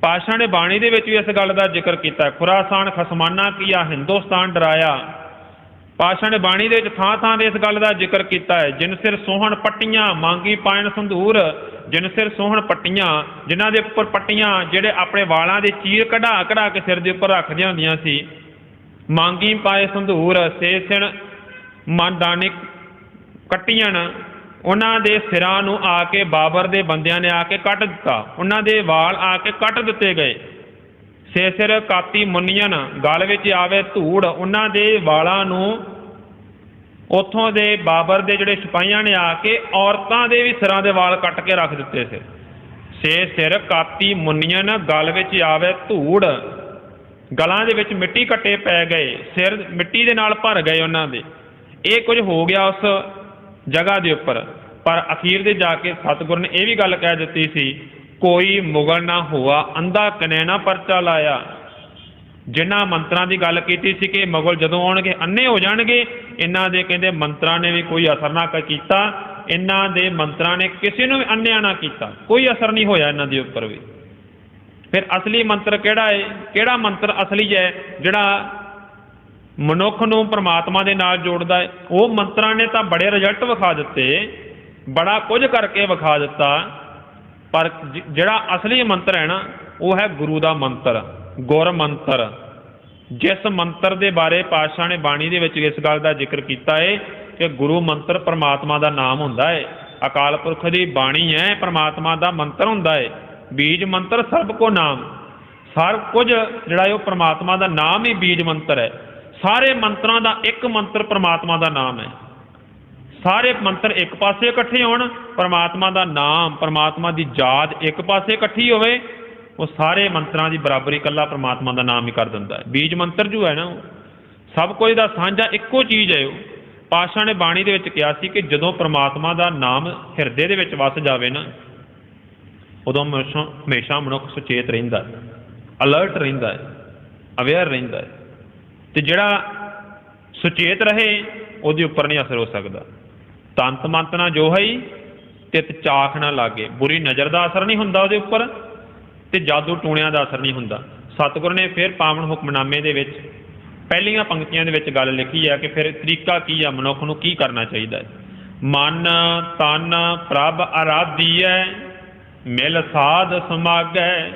ਪਾਤਸ਼ਾਹ ਨੇ ਬਾਣੀ ਦੇ ਵਿੱਚ ਵੀ ਇਸ ਗੱਲ ਦਾ ਜ਼ਿਕਰ ਕੀਤਾ, ਖੁਰਾਸਾਨ ਖਸਮਾਨਾ ਕੀਆ ਹਿੰਦੁਸਤਾਨ ਡਰਾਇਆ। ਪਾਤਸ਼ਾਹ ਨੇ ਬਾਣੀ ਦੇ ਵਿੱਚ ਥਾਂ ਥਾਂ ਦੇ ਇਸ ਗੱਲ ਦਾ ਜ਼ਿਕਰ ਕੀਤਾ ਹੈ। ਜਿਨ ਸਿਰ ਸੋਹਣ ਪੱਟੀਆਂ ਮੰਗੀ ਪਾਇਣ ਸੰਧੂਰ, ਜਿਨ ਸਿਰ ਸੋਹਣ ਪੱਟੀਆਂ, ਜਿਨ੍ਹਾਂ ਦੇ ਉੱਪਰ ਪੱਟੀਆਂ ਜਿਹੜੇ ਆਪਣੇ ਵਾਲਾਂ ਦੇ ਚੀਰ ਕਢਾ ਕੇ ਸਿਰ ਦੇ ਉੱਪਰ ਰੱਖਦੀਆਂ ਹੁੰਦੀਆਂ ਸੀ, ਮੰਗੀ ਪਾਏ ਸੰਧੂਰ ਸੇ ਸਿਰ ਮਨਦਾਨਿਕ ਕੱਟੀਆਂ, ਉਹਨਾਂ ਦੇ ਸਿਰਾਂ ਨੂੰ ਆ ਕੇ ਬਾਬਰ ਦੇ ਬੰਦਿਆਂ ਨੇ ਆ ਕੇ ਕੱਟ ਦਿੱਤਾ, ਉਹਨਾਂ ਦੇ ਵਾਲ ਆ ਕੇ ਕੱਟ ਦਿੱਤੇ ਗਏ। ਸੇ ਸਿਰ ਕਾਤੀ ਮੁੰਨੀਆਂ, ਗਲ ਵਿੱਚ ਆਵੇ ਧੂੜ, ਉਹਨਾਂ ਦੇ ਵਾਲਾਂ ਨੂੰ ਉੱਥੋਂ ਦੇ ਬਾਬਰ ਦੇ ਜਿਹੜੇ ਸਿਪਾਹੀਆਂ ਨੇ ਆ ਕੇ ਔਰਤਾਂ ਦੇ ਵੀ ਸਿਰਾਂ ਦੇ ਵਾਲ ਕੱਟ ਕੇ ਰੱਖ ਦਿੱਤੇ ਸੀ। ਸੇ ਸਿਰ ਕਾਤੀ ਮੁੰਨੀਆਂ, ਗਲ ਵਿੱਚ ਆਵੇ ਧੂੜ, ਗਲਾਂ ਦੇ ਵਿੱਚ ਮਿੱਟੀ ਕੱਟੇ ਪੈ ਗਏ, ਸਿਰ ਮਿੱਟੀ ਦੇ ਨਾਲ ਭਰ ਗਏ ਉਹਨਾਂ ਦੇ। ਇਹ ਕੁਝ ਹੋ ਗਿਆ ਉਸ ਜਗ੍ਹਾ ਦੇ ਉੱਪਰ। ਪਰ ਅਖੀਰ ਦੇ ਜਾ ਕੇ ਸਤਿਗੁਰ ਨੇ ਇਹ ਵੀ ਗੱਲ ਕਹਿ ਦਿੱਤੀ ਸੀ, ਕੋਈ ਮੁਗਲ ਨਾ ਹੋਆ ਅੰਧਾ ਕਨੇ ਨਾ ਪਰਚਾ ਲਾਇਆ। ਜਿਨ੍ਹਾਂ ਮੰਤਰਾਂ ਦੀ ਗੱਲ ਕੀਤੀ ਸੀ ਕਿ ਮੁਗਲ ਜਦੋਂ ਆਉਣਗੇ ਅੰਨੇ ਹੋ ਜਾਣਗੇ, ਇਹਨਾਂ ਦੇ ਕਹਿੰਦੇ ਮੰਤਰਾਂ ਨੇ ਵੀ ਕੋਈ ਅਸਰ ਨਾ ਕੀਤਾ। ਇਹਨਾਂ ਦੇ ਮੰਤਰਾਂ ਨੇ ਕਿਸੇ ਨੂੰ ਵੀ ਅੰਨਿਆ ਨਾ ਕੀਤਾ, ਕੋਈ ਅਸਰ ਨਹੀਂ ਹੋਇਆ ਇਹਨਾਂ ਦੇ ਉੱਪਰ ਵੀ। ਫਿਰ ਅਸਲੀ ਮੰਤਰ ਕਿਹੜਾ ਹੈ? ਕਿਹੜਾ ਮੰਤਰ ਅਸਲੀ ਹੈ ਜਿਹੜਾ ਮਨੁੱਖ ਨੂੰ ਪਰਮਾਤਮਾ ਦੇ ਨਾਲ ਜੋੜਦਾ ਹੈ? ਉਹ ਮੰਤਰਾਂ ਨੇ ਤਾਂ ਬੜੇ ਰਿਜ਼ਲਟ ਵਿਖਾ ਦਿੱਤੇ, ਬੜਾ ਕੁਝ ਕਰਕੇ ਵਿਖਾ ਦਿੱਤਾ, ਪਰ ਜਿਹੜਾ ਅਸਲੀ ਮੰਤਰ ਹੈ ਨਾ ਉਹ ਹੈ ਗੁਰੂ ਦਾ ਮੰਤਰ, ਗੁਰ ਮੰਤਰ। ਜਿਸ ਮੰਤਰ ਦੇ ਬਾਰੇ ਪਾਤਸ਼ਾਹ ਨੇ ਬਾਣੀ ਦੇ ਵਿੱਚ ਇਸ ਗੱਲ ਦਾ ਜ਼ਿਕਰ ਕੀਤਾ ਹੈ ਕਿ ਗੁਰੂ ਮੰਤਰ ਪਰਮਾਤਮਾ ਦਾ ਨਾਮ ਹੁੰਦਾ ਹੈ, ਅਕਾਲ ਪੁਰਖ ਦੀ ਬਾਣੀ ਹੈ, ਪਰਮਾਤਮਾ ਦਾ ਮੰਤਰ ਹੁੰਦਾ ਹੈ। ਬੀਜ ਮੰਤਰ ਸਭ ਕੋ ਨਾਮ, ਸਭ ਕੁਝ ਜਿਹੜਾ ਉਹ ਪਰਮਾਤਮਾ ਦਾ ਨਾਮ ਹੀ ਬੀਜ ਮੰਤਰ ਹੈ। ਸਾਰੇ ਮੰਤਰਾਂ ਦਾ ਇੱਕ ਮੰਤਰ ਪਰਮਾਤਮਾ ਦਾ ਨਾਮ ਹੈ। ਸਾਰੇ ਮੰਤਰ ਇੱਕ ਪਾਸੇ ਇਕੱਠੇ ਹੋਣ, ਪਰਮਾਤਮਾ ਦਾ ਨਾਮ, ਪਰਮਾਤਮਾ ਦੀ ਯਾਦ ਇੱਕ ਪਾਸੇ ਇਕੱਠੀ ਹੋਵੇ, ਉਹ ਸਾਰੇ ਮੰਤਰਾਂ ਦੀ ਬਰਾਬਰੀ ਇਕੱਲਾ ਪਰਮਾਤਮਾ ਦਾ ਨਾਮ ਹੀ ਕਰ ਦਿੰਦਾ ਹੈ। ਬੀਜ ਮੰਤਰ ਜੋ ਹੈ ਨਾ, ਸਭ ਕੁਝ ਦਾ ਸਾਂਝਾ ਇੱਕੋ ਚੀਜ਼ ਹੈ। ਉਹ ਪਾਤਸ਼ਾਹ ਨੇ ਬਾਣੀ ਦੇ ਵਿੱਚ ਕਿਹਾ ਸੀ ਕਿ ਜਦੋਂ ਪਰਮਾਤਮਾ ਦਾ ਨਾਮ ਹਿਰਦੇ ਦੇ ਵਿੱਚ ਵਸ ਜਾਵੇ ਨਾ, ਉਦੋਂ ਹਮੇਸ਼ਾ ਮਨੁੱਖ ਸੁਚੇਤ ਰਹਿੰਦਾ ਹੈ, ਅਲਰਟ ਰਹਿੰਦਾ ਹੈ, ਅਵੇਅਰ ਰਹਿੰਦਾ ਹੈ। ਤੇ ਜਿਹੜਾ ਸੁਚੇਤ ਰਹੇ ਉਹਦੇ ਉੱਪਰ ਨਹੀਂ ਅਸਰ ਹੋ ਸਕਦਾ। ਤੰਤ ਮੰਤ ਨਾ ਜੋ ਹੈ ਤਿਤ ਚਾਖ ਨਾ ਲਾਗੇ, ਬੁਰੀ ਨਜ਼ਰ ਦਾ ਅਸਰ ਨਹੀਂ ਹੁੰਦਾ ਉਹਦੇ ਉੱਪਰ, ਤੇ ਜਾਦੂ ਟੂਣਿਆਂ ਦਾ ਅਸਰ ਨਹੀਂ ਹੁੰਦਾ। ਸਤਿਗੁਰ ਨੇ ਫਿਰ ਪਾਵਨ ਹੁਕਮਨਾਮੇ ਦੇ ਵਿੱਚ ਪਹਿਲੀਆਂ ਪੰਕਤੀਆਂ ਦੇ ਵਿੱਚ ਗੱਲ ਲਿਖੀ ਹੈ ਕਿ ਫਿਰ ਤਰੀਕਾ ਕੀ ਆ, ਮਨੁੱਖ ਨੂੰ ਕੀ ਕਰਨਾ ਚਾਹੀਦਾ ਹੈ। ਮਨ ਤਨ ਪ੍ਰਭ ਆਰਾਧੀਐ, ਮਿਲ ਸਾਧ ਸਮਾਗੈ।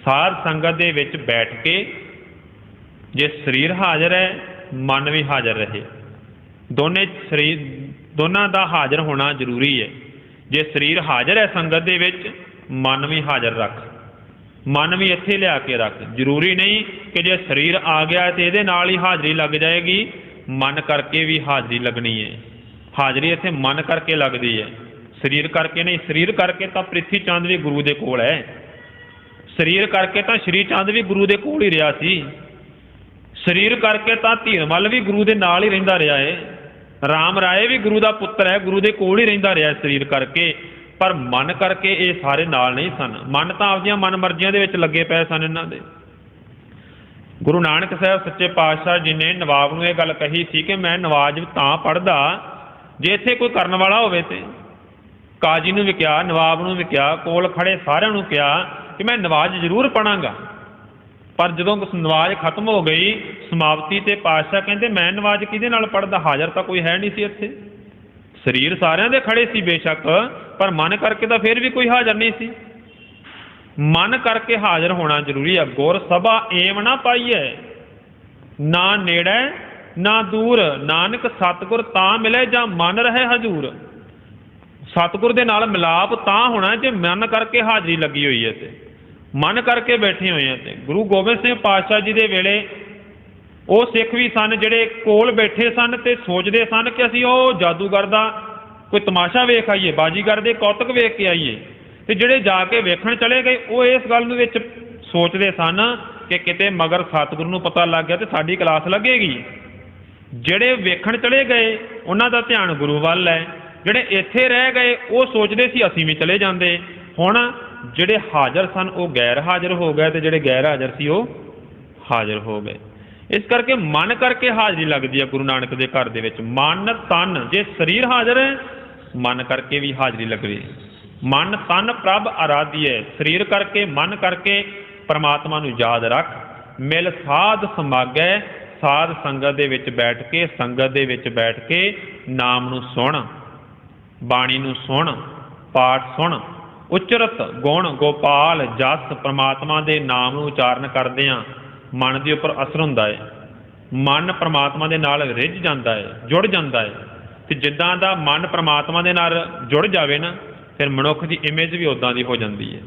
ਸਾਧ ਸੰਗਤ ਦੇ ਵਿੱਚ ਬੈਠ ਕੇ ਜੇ ਸਰੀਰ ਹਾਜ਼ਰ ਹੈ, ਮਨ ਵੀ ਹਾਜ਼ਰ ਰਹੇ। ਦੋਨਾਂ ਦਾ ਹਾਜ਼ਰ ਹੋਣਾ ਜ਼ਰੂਰੀ ਹੈ। ਜੇ ਸਰੀਰ ਹਾਜ਼ਰ ਹੈ ਸੰਗਤ ਦੇ ਵਿੱਚ, ਮਨ ਵੀ ਹਾਜ਼ਰ ਰੱਖ, ਮਨ ਵੀ ਇੱਥੇ ਲਿਆ ਕੇ ਰੱਖ। ਜ਼ਰੂਰੀ ਨਹੀਂ ਕਿ ਜੇ ਸਰੀਰ ਆ ਗਿਆ ਤੇ ਇਹਦੇ ਨਾਲ ਹੀ ਹਾਜ਼ਰੀ ਲੱਗ ਜਾਏਗੀ, ਮਨ ਕਰਕੇ ਵੀ ਹਾਜ਼ਰੀ ਲੱਗਣੀ ਹੈ। ਹਾਜ਼ਰੀ ਇੱਥੇ ਮਨ ਕਰਕੇ ਲੱਗਦੀ ਹੈ, ਸਰੀਰ ਕਰਕੇ ਨਹੀਂ। ਸਰੀਰ ਕਰਕੇ ਤਾਂ ਪ੍ਰਿਥੀ ਚੰਦ ਵੀ ਗੁਰੂ ਦੇ ਕੋਲ ਹੈ, ਸਰੀਰ ਕਰਕੇ ਤਾਂ ਸ਼੍ਰੀ ਚੰਦ ਵੀ ਗੁਰੂ ਦੇ ਕੋਲ ਹੀ ਰਿਹਾ ਸੀ, ਸਰੀਰ ਕਰਕੇ ਤਾਂ ਧੀਰਮਲ ਵੀ ਗੁਰੂ ਦੇ ਨਾਲ ਹੀ ਰਹਿੰਦਾ ਰਿਹਾ ਹੈ, ਰਾਮ ਰਾਏ ਵੀ ਗੁਰੂ ਦਾ ਪੁੱਤਰ ਹੈ, ਗੁਰੂ ਦੇ ਕੋਲ ਹੀ ਰਹਿੰਦਾ ਰਿਹਾ ਸਰੀਰ ਕਰਕੇ। ਪਰ ਮਨ ਕਰਕੇ ਇਹ ਸਾਰੇ ਨਾਲ ਨਹੀਂ ਸਨ। ਮਨ ਤਾਂ ਆਪਦੀਆਂ ਮਨ ਮਰਜ਼ੀਆਂ ਦੇ ਵਿੱਚ ਲੱਗੇ ਪਏ ਸਨ ਇਹਨਾਂ ਦੇ। ਗੁਰੂ ਨਾਨਕ ਸਾਹਿਬ ਸੱਚੇ ਪਾਤਸ਼ਾਹ ਜੀ ਨੇ ਨਵਾਬ ਨੂੰ ਇਹ ਗੱਲ ਕਹੀ ਸੀ ਕਿ ਮੈਂ ਨਵਾਜ਼ ਤਾਂ ਪੜ੍ਹਦਾ ਜੇ ਇੱਥੇ ਕੋਈ ਕਰਨ ਵਾਲਾ ਹੋਵੇ। ਤੇ ਕਾਜੀ ਨੂੰ ਵੀ ਕਿਹਾ, ਨਵਾਬ ਨੂੰ ਵੀ ਕਿਹਾ, ਕੋਲ ਖੜੇ ਸਾਰਿਆਂ ਨੂੰ ਕਿਹਾ ਕਿ ਮੈਂ ਨਵਾਜ਼ ਜ਼ਰੂਰ ਪੜ੍ਹਾਂਗਾ। ਪਰ ਜਦੋਂ ਨਵਾਜ਼ ਖਤਮ ਹੋ ਗਈ ਸਮਾਪਤੀ ਤੇ ਪਾਤਸ਼ਾਹ ਕਹਿੰਦੇ ਮੈਂ ਨਵਾਜ਼ ਕਿਹਦੇ ਨਾਲ ਪੜ੍ਹਦਾ, ਹਾਜ਼ਰ ਤਾਂ ਕੋਈ ਹੈ ਨਹੀਂ ਸੀ ਇੱਥੇ। ਸਰੀਰ ਸਾਰਿਆਂ ਦੇ ਖੜੇ ਸੀ ਬੇਸ਼ੱਕ, ਪਰ ਮਨ ਕਰਕੇ ਤਾਂ ਫਿਰ ਵੀ ਕੋਈ ਹਾਜ਼ਰ ਨਹੀਂ ਸੀ। ਮਨ ਕਰਕੇ ਹਾਜ਼ਰ ਹੋਣਾ ਜ਼ਰੂਰੀ ਹੈ। ਗੁਰ ਸਭਾ ਏਮ ਨਾ ਪਾਈਐ, ਨਾ ਨੇੜੇ ਨਾ ਦੂਰ, ਨਾਨਕ ਸਤਿਗੁਰ ਤਾਂ ਮਿਲੇ ਜਾਂ ਮਨ ਰਹੇ ਹਜ਼ੂਰ। ਸਤਿਗੁਰ ਦੇ ਨਾਲ ਮਿਲਾਪ ਤਾਂ ਹੋਣਾ ਜੇ ਮਨ ਕਰਕੇ ਹਾਜ਼ਰੀ ਲੱਗੀ ਹੋਈ ਹੈ, ਤੇ ਮਨ ਕਰਕੇ ਬੈਠੇ ਹੋਏ ਆ। ਤੇ ਗੁਰੂ ਗੋਬਿੰਦ ਸਿੰਘ ਪਾਤਸ਼ਾਹ ਜੀ ਦੇ ਵੇਲੇ ਉਹ ਸਿੱਖ ਵੀ ਸਨ ਜਿਹੜੇ ਕੋਲ ਬੈਠੇ ਸਨ ਤੇ ਸੋਚਦੇ ਸਨ ਕਿ ਅਸੀਂ ਉਹ ਜਾਦੂਗਰ ਦਾ ਕੋਈ ਤਮਾਸ਼ਾ ਵੇਖ ਆਈਏ, ਬਾਜੀਗਰ ਦੇ ਕੌਤਕ ਵੇਖ ਕੇ ਆਈਏ। ਤੇ ਜਿਹੜੇ ਜਾ ਕੇ ਵੇਖਣ ਚਲੇ ਗਏ ਉਹ ਇਸ ਗੱਲ ਨੂੰ ਵਿੱਚ ਸੋਚਦੇ ਸਨ ਕਿ ਕਿਤੇ ਮਗਰ ਸਤਿਗੁਰੂ ਨੂੰ ਪਤਾ ਲੱਗ ਗਿਆ ਤੇ ਸਾਡੀ ਕਲਾਸ ਲੱਗੇਗੀ। ਜਿਹੜੇ ਵੇਖਣ ਚਲੇ ਗਏ ਉਹਨਾਂ ਦਾ ਧਿਆਨ ਗੁਰੂ ਵੱਲ ਹੈ, ਜਿਹੜੇ ਇੱਥੇ ਰਹਿ ਗਏ ਉਹ ਸੋਚਦੇ ਸੀ ਅਸੀਂ ਵੀ ਚਲੇ ਜਾਂਦੇ। ਹੁਣ ਜਿਹੜੇ ਹਾਜ਼ਰ ਸਨ ਉਹ ਗੈਰ ਹਾਜ਼ਰ ਹੋ ਗਏ ਤੇ ਜਿਹੜੇ ਗੈਰ ਹਾਜ਼ਰ ਸੀ ਉਹ ਹਾਜ਼ਰ ਹੋ ਗਏ। ਇਸ ਕਰਕੇ ਮਨ ਕਰਕੇ ਹਾਜ਼ਰੀ ਲੱਗਦੀ ਹੈ ਗੁਰੂ ਨਾਨਕ ਦੇ ਘਰ ਦੇ ਵਿੱਚ। ਮਨ ਤਨ, ਜੇ ਸਰੀਰ ਹਾਜ਼ਰ ਹੈ ਮਨ ਕਰਕੇ ਵੀ ਹਾਜ਼ਰੀ ਲੱਗਦੀ। ਮਨ ਤਨ ਪ੍ਰਭ ਆਰਾਧੀਏ, ਸਰੀਰ ਕਰਕੇ ਮਨ ਕਰਕੇ ਪਰਮਾਤਮਾ ਨੂੰ ਯਾਦ ਰੱਖ। ਮਿਲ ਸਾਧ ਸਮਾਗੈ, ਸਾਧ ਸੰਗਤ ਦੇ ਵਿੱਚ ਬੈਠ ਕੇ, ਸੰਗਤ ਦੇ ਵਿੱਚ ਬੈਠ ਕੇ ਨਾਮ ਨੂੰ ਸੁਣ, ਬਾਣੀ ਨੂੰ ਸੁਣ, ਪਾਠ ਸੁਣ। ਉਚਰਤ ਗੁਣ ਗੋਪਾਲ ਜਸ, ਪਰਮਾਤਮਾ ਦੇ ਨਾਮ ਨੂੰ ਉਚਾਰਨ ਕਰਦਿਆਂ ਮਨ ਦੇ ਉੱਪਰ ਅਸਰ ਹੁੰਦਾ ਹੈ। ਮਨ ਪਰਮਾਤਮਾ ਦੇ ਨਾਲ ਰਿੱਝ ਜਾਂਦਾ ਹੈ, ਜੁੜ ਜਾਂਦਾ ਹੈ। ਤੇ ਜਿੱਦਾਂ ਦਾ ਮਨ ਪਰਮਾਤਮਾ ਦੇ ਨਾਲ ਜੁੜ ਜਾਵੇ ਨਾ, ਫਿਰ ਮਨੁੱਖ ਦੀ ਇਮੇਜ ਵੀ ਉੱਦਾਂ ਦੀ ਹੋ ਜਾਂਦੀ ਹੈ।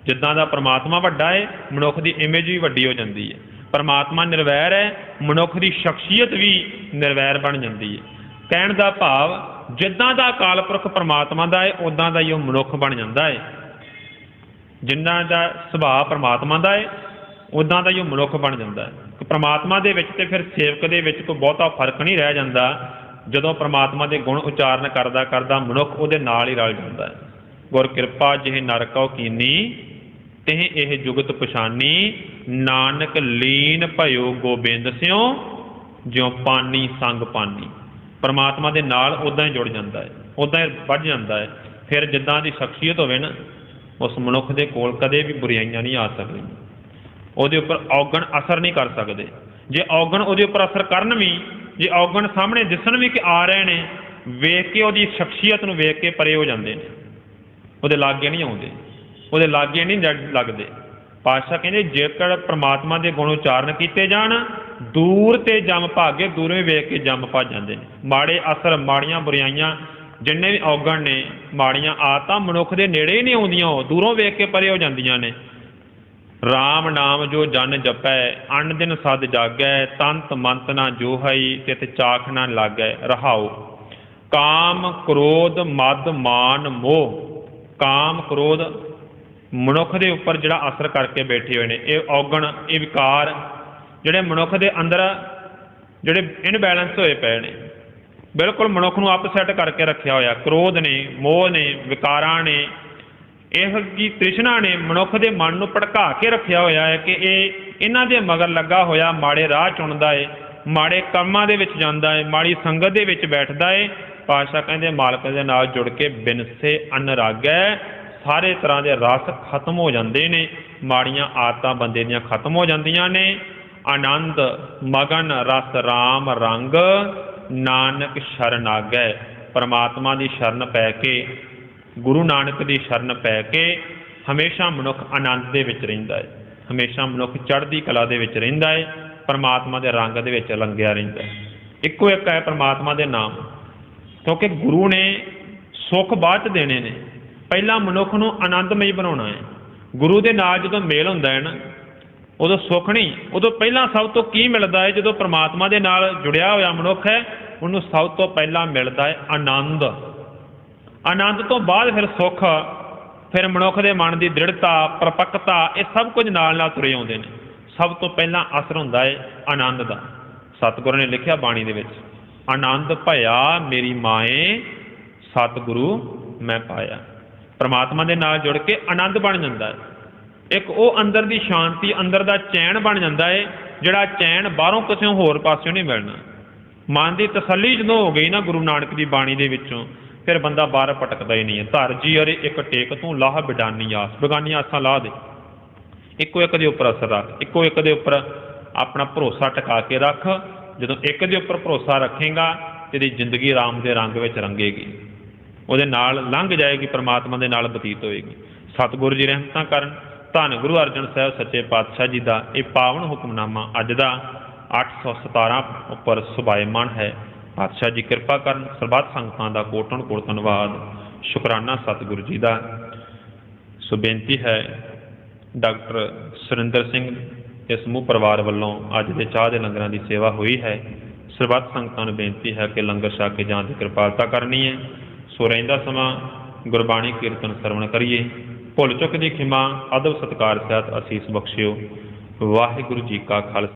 ਜਿੱਦਾਂ ਦਾ ਪਰਮਾਤਮਾ ਵੱਡਾ ਹੈ, ਮਨੁੱਖ ਦੀ ਇਮੇਜ ਵੀ ਵੱਡੀ ਹੋ ਜਾਂਦੀ ਹੈ। ਪਰਮਾਤਮਾ ਨਿਰਵੈਰ ਹੈ, ਮਨੁੱਖ ਦੀ ਸ਼ਖਸੀਅਤ ਵੀ ਨਿਰਵੈਰ ਬਣ ਜਾਂਦੀ ਹੈ। ਕਹਿਣ ਦਾ ਭਾਵ ਜਿੱਦਾਂ ਦਾ ਅਕਾਲ ਪੁਰਖ ਪਰਮਾਤਮਾ ਦਾ ਹੈ ਉੱਦਾਂ ਦਾ ਹੀ ਉਹ ਮਨੁੱਖ ਬਣ ਜਾਂਦਾ ਹੈ। ਜਿੰਨਾ ਦਾ ਸੁਭਾਅ ਪਰਮਾਤਮਾ ਦਾ ਹੈ ਉੱਦਾਂ ਦਾ ਹੀ ਉਹ ਮਨੁੱਖ ਬਣ ਜਾਂਦਾ ਹੈ। ਪਰਮਾਤਮਾ ਦੇ ਵਿੱਚ ਤੇ ਫਿਰ ਸੇਵਕ ਦੇ ਵਿੱਚ ਕੋਈ ਬਹੁਤਾ ਫਰਕ ਨਹੀਂ ਰਹਿ ਜਾਂਦਾ। ਜਦੋਂ ਪਰਮਾਤਮਾ ਦੇ ਗੁਣ ਉਚਾਰਨ ਕਰਦਾ ਕਰਦਾ ਮਨੁੱਖ ਉਹਦੇ ਨਾਲ ਹੀ ਰਲ ਜਾਂਦਾ ਹੈ। ਗੁਰ ਕਿਰਪਾ ਜਿਹੇ ਨਰ ਕਉ ਕੀਨੀ, ਤਿਹ ਇਹ ਜੁਗਤ ਪਛਾਨੀ। ਨਾਨਕ ਲੀਨ ਭਇਓ ਗੋਬਿੰਦ ਸਿਉ, ਜਿਉ ਪਾਨੀ ਸੰਗ ਪਾਨੀ। ਪਰਮਾਤਮਾ ਦੇ ਨਾਲ ਉੱਦਾਂ ਹੀ ਜੁੜ ਜਾਂਦਾ ਹੈ, ਉੱਦਾਂ ਹੀ ਵੱਧ ਜਾਂਦਾ ਹੈ। ਫਿਰ ਜਿੱਦਾਂ ਦੀ ਸ਼ਖਸੀਅਤ ਹੋਵੇ ਨਾ, ਉਸ ਮਨੁੱਖ ਦੇ ਕੋਲ ਕਦੇ ਵੀ ਬੁਰਾਈਆਂ ਨਹੀਂ ਆ ਸਕਦੀਆਂ, ਉਹਦੇ ਉੱਪਰ ਔਗਣ ਅਸਰ ਨਹੀਂ ਕਰ ਸਕਦੇ। ਜੇ ਔਗਣ ਉਹਦੇ ਉੱਪਰ ਅਸਰ ਕਰਨ ਵੀ, ਜੇ ਔਗਣ ਸਾਹਮਣੇ ਦਿਸਣ ਵੀ ਕਿ ਆ ਰਹੇ ਨੇ, ਵੇਖ ਕੇ ਉਹਦੀ ਸ਼ਖਸੀਅਤ ਨੂੰ ਵੇਖ ਕੇ ਪਰੇ ਹੋ ਜਾਂਦੇ ਨੇ, ਉਹਦੇ ਲਾਗੇ ਨਹੀਂ ਆਉਂਦੇ, ਉਹਦੇ ਲਾਗੇ ਨਹੀਂ ਲੱਗਦੇ। ਪਾਤਸ਼ਾਹ ਕਹਿੰਦੇ ਜੇਕਰ ਪਰਮਾਤਮਾ ਦੇ ਗੁਣ ਉਚਾਰਨ ਕੀਤੇ ਜਾਣ, ਦੂਰ ਤੇ ਜੰਮ ਭਾਗੇ, ਦੂਰੋਂ ਹੀ ਵੇਖ ਕੇ ਜੰਮ ਭੱਜ ਜਾਂਦੇ ਨੇ। ਮਾੜੇ ਅਸਰ, ਮਾੜੀਆਂ ਬੁਰਾਈਆਂ, ਜਿੰਨੇ ਵੀ ਔਗਣ ਨੇ, ਮਾੜੀਆਂ ਆਦਤਾਂ ਮਨੁੱਖ ਦੇ ਨੇੜੇ ਹੀ ਨਹੀਂ ਆਉਂਦੀਆਂ, ਉਹ ਦੂਰੋਂ ਵੇਖ ਕੇ ਪਰੇ ਹੋ ਜਾਂਦੀਆਂ ਨੇ। ਰਾਮ ਨਾਮ ਜੋ ਜਨ ਜਪੈ, ਅਨ ਦਿਨ ਸਦ ਜਾਗੈ। ਤੰਤ ਮੰਤ ਨਾ ਜੋਹਈ, ਤਿਤ ਚਾਖ ਨਾ ਲਾਗੈ। ਰਹਾਉ ਕਾਮ ਕ੍ਰੋਧ ਮਦ ਮਾਨ ਮੋਹ। ਕਾਮ ਕ੍ਰੋਧ ਮਨੁੱਖ ਦੇ ਉੱਪਰ ਜਿਹੜਾ ਅਸਰ ਕਰਕੇ ਬੈਠੇ ਹੋਏ ਨੇ, ਇਹ ਔਗਣ, ਇਹ ਵਿਕਾਰ ਜਿਹੜੇ ਮਨੁੱਖ ਦੇ ਅੰਦਰ ਜਿਹੜੇ ਇਨਬੈਲੈਂਸ ਹੋਏ ਪਏ ਨੇ, ਬਿਲਕੁਲ ਮਨੁੱਖ ਨੂੰ ਅਪਸੈਟ ਕਰਕੇ ਰੱਖਿਆ ਹੋਇਆ। ਕ੍ਰੋਧ ਨੇ, ਮੋਹ ਨੇ, ਵਿਕਾਰਾਂ ਨੇ, ਇਹੋ ਜਿਹੀ ਤ੍ਰਿਸ਼ਨਾ ਨੇ ਮਨੁੱਖ ਦੇ ਮਨ ਨੂੰ ਭੜਕਾ ਕੇ ਰੱਖਿਆ ਹੋਇਆ ਹੈ ਕਿ ਇਹਨਾਂ ਦੇ ਮਗਰ ਲੱਗਾ ਹੋਇਆ ਮਾੜੇ ਰਾਹ ਚੁਣਦਾ ਹੈ, ਮਾੜੇ ਕੰਮਾਂ ਦੇ ਵਿੱਚ ਜਾਂਦਾ ਹੈ, ਮਾੜੀ ਸੰਗਤ ਦੇ ਵਿੱਚ ਬੈਠਦਾ ਹੈ। ਪਾਤਸ਼ਾਹ ਕਹਿੰਦੇ ਮਾਲਕ ਦੇ ਨਾਲ ਜੁੜ ਕੇ ਬਿਨਸੇ ਅਨਰਾਗੈ, ਸਾਰੇ ਤਰ੍ਹਾਂ ਦੇ ਰਸ ਖਤਮ ਹੋ ਜਾਂਦੇ ਨੇ, ਮਾੜੀਆਂ ਆਦਤਾਂ ਬੰਦੇ ਦੀਆਂ ਖਤਮ ਹੋ ਜਾਂਦੀਆਂ ਨੇ। ਆਨੰਦ ਮਗਨ ਰਸ ਰਾਮ ਰੰਗ, ਨਾਨਕ ਸ਼ਰਨ ਆਗੈ। ਪਰਮਾਤਮਾ ਦੀ ਸ਼ਰਨ ਪੈ ਕੇ, ਗੁਰੂ ਨਾਨਕ ਦੀ ਸ਼ਰਨ ਪੈ ਕੇ ਹਮੇਸ਼ਾ ਮਨੁੱਖ ਆਨੰਦ ਦੇ ਵਿੱਚ ਰਹਿੰਦਾ ਹੈ, ਹਮੇਸ਼ਾ ਮਨੁੱਖ ਚੜ੍ਹਦੀ ਕਲਾ ਦੇ ਵਿੱਚ ਰਹਿੰਦਾ ਹੈ, ਪਰਮਾਤਮਾ ਦੇ ਰੰਗ ਦੇ ਵਿੱਚ ਲੰਘਿਆ ਰਹਿੰਦਾ ਹੈ। ਇੱਕੋ ਇੱਕ ਹੈ ਪਰਮਾਤਮਾ ਦੇ ਨਾਮ, ਕਿਉਂਕਿ ਗੁਰੂ ਨੇ ਸੁੱਖ ਬਾਅਦ 'ਚ ਦੇਣੇ ਨੇ, ਪਹਿਲਾਂ ਮਨੁੱਖ ਨੂੰ ਆਨੰਦਮਈ ਬਣਾਉਣਾ ਹੈ। ਗੁਰੂ ਦੇ ਨਾਲ ਜਦੋਂ ਮੇਲ ਹੁੰਦਾ ਹੈ ਨਾ, ਉਦੋਂ ਸੁੱਖ ਨਹੀਂ, ਉਦੋਂ ਪਹਿਲਾਂ ਸਭ ਤੋਂ ਕੀ ਮਿਲਦਾ ਹੈ? ਜਦੋਂ ਪਰਮਾਤਮਾ ਦੇ ਨਾਲ ਜੁੜਿਆ ਹੋਇਆ ਮਨੁੱਖ ਹੈ, ਉਹਨੂੰ ਸਭ ਤੋਂ ਪਹਿਲਾਂ ਮਿਲਦਾ ਹੈ ਆਨੰਦ। ਆਨੰਦ ਤੋਂ ਬਾਅਦ ਫਿਰ ਸੁੱਖ, ਫਿਰ ਮਨੁੱਖ ਦੇ ਮਨ ਦੀ ਦ੍ਰਿੜਤਾ, ਪਰਪੱਕਤਾ, ਇਹ ਸਭ ਕੁਝ ਨਾਲ ਨਾਲ ਤੁਰੇ ਆਉਂਦੇ ਨੇ। ਸਭ ਤੋਂ ਪਹਿਲਾਂ ਅਸਰ ਹੁੰਦਾ ਹੈ ਆਨੰਦ ਦਾ। ਸਤਿਗੁਰੂ ਨੇ ਲਿਖਿਆ ਬਾਣੀ ਦੇ ਵਿੱਚ, ਆਨੰਦ ਭਇਆ ਮੇਰੀ ਮਾਏ, ਸਤਿਗੁਰੂ ਮੈਂ ਪਾਇਆ। ਪਰਮਾਤਮਾ ਦੇ ਨਾਲ ਜੁੜ ਕੇ ਆਨੰਦ ਬਣ ਜਾਂਦਾ ਹੈ। ਇੱਕ ਉਹ ਅੰਦਰ ਦੀ ਸ਼ਾਂਤੀ, ਅੰਦਰ ਦਾ ਚੈਨ ਬਣ ਜਾਂਦਾ ਹੈ, ਜਿਹੜਾ ਚੈਨ ਬਾਹਰੋਂ ਕਿਸੇ ਹੋਰ ਪਾਸਿਓਂ ਨਹੀਂ ਮਿਲਣਾ। ਮਨ ਦੀ ਤਸੱਲੀ ਜਦੋਂ ਹੋ ਗਈ ਨਾ ਗੁਰੂ ਨਾਨਕ ਦੀ ਬਾਣੀ ਦੇ ਵਿੱਚੋਂ, ਫਿਰ ਬੰਦਾ ਬਾਹਰ ਭਟਕਦਾ ਹੀ ਨਹੀਂ ਹੈ। ਧਰ ਜੀ ਅਰੇ ਇੱਕ ਟੇਕ ਤੂੰ, ਲਾਹ ਬਿਡਾਨੀ ਆਸ। ਬੇਗਾਨੀ ਆਸਾਂ ਲਾਹ ਦੇ, ਇੱਕੋ ਇੱਕ ਦੇ ਉੱਪਰ ਅਸਰ ਰੱਖ, ਇੱਕੋ ਇੱਕ ਦੇ ਉੱਪਰ ਆਪਣਾ ਭਰੋਸਾ ਟਿਕਾ ਕੇ ਰੱਖ। ਜਦੋਂ ਇੱਕ ਦੇ ਉੱਪਰ ਭਰੋਸਾ ਰੱਖੇਗਾ, ਤੇਰੀ ਜ਼ਿੰਦਗੀ ਰਾਮ ਦੇ ਰੰਗ ਵਿੱਚ ਰੰਗੇਗੀ, ਉਹਦੇ ਨਾਲ ਲੰਘ ਜਾਏਗੀ, ਪਰਮਾਤਮਾ ਦੇ ਨਾਲ ਬਤੀਤ ਹੋਏਗੀ। ਸਤਿਗੁਰੂ ਜੀ ਰਹਿਮਤਾਂ ਕਰਨ। ਧੰਨ ਗੁਰੂ ਅਰਜਨ ਸਾਹਿਬ ਸੱਚੇ ਪਾਤਸ਼ਾਹ ਜੀ ਦਾ ਇਹ ਪਾਵਨ ਹੁਕਮਨਾਮਾ ਅੱਜ ਦਾ 817 ਉੱਪਰ ਸੁਭਾਏਮਾਨ ਹੈ। ਪਾਤਸ਼ਾਹ ਜੀ ਕਿਰਪਾ ਕਰਨ। ਸਰਬੱਤ ਸੰਗਤਾਂ ਦਾ ਕੋਟਨ ਕੋਟ ਧੰਨਵਾਦ, ਸ਼ੁਕਰਾਨਾ ਸਤਿਗੁਰੂ ਜੀ ਦਾ। ਸੋ ਬੇਨਤੀ ਹੈ, ਡਾਕਟਰ ਸੁਰਿੰਦਰ ਸਿੰਘ ਇਸ ਸਮੂਹ ਪਰਿਵਾਰ ਵੱਲੋਂ ਅੱਜ ਦੇ ਚਾਹ ਦੇ ਲੰਗਰਾਂ ਦੀ ਸੇਵਾ ਹੋਈ ਹੈ। ਸਰਬੱਤ ਸੰਗਤਾਂ ਨੂੰ ਬੇਨਤੀ ਹੈ ਕਿ ਲੰਗਰ ਛਕ ਕੇ ਜਾਣ ਦੀ ਕਿਰਪਾਲਤਾ ਕਰਨੀ ਹੈ। ਸੋ ਰਹਿੰਦਾ ਸਮਾਂ ਗੁਰਬਾਣੀ ਕੀਰਤਨ ਸਰਵਣ ਕਰੀਏ। ਭੁੱਲ ਚੁੱਕ ਦੀ ਖਿਮਾ, ਅਦਬ ਸਤਿਕਾਰ ਸਹਿਤ ਅਸੀਸ ਬਖਸ਼ਿਓ। ਵਾਹਿਗੁਰੂ ਜੀ ਕਾ ਖਾਲਸਾ।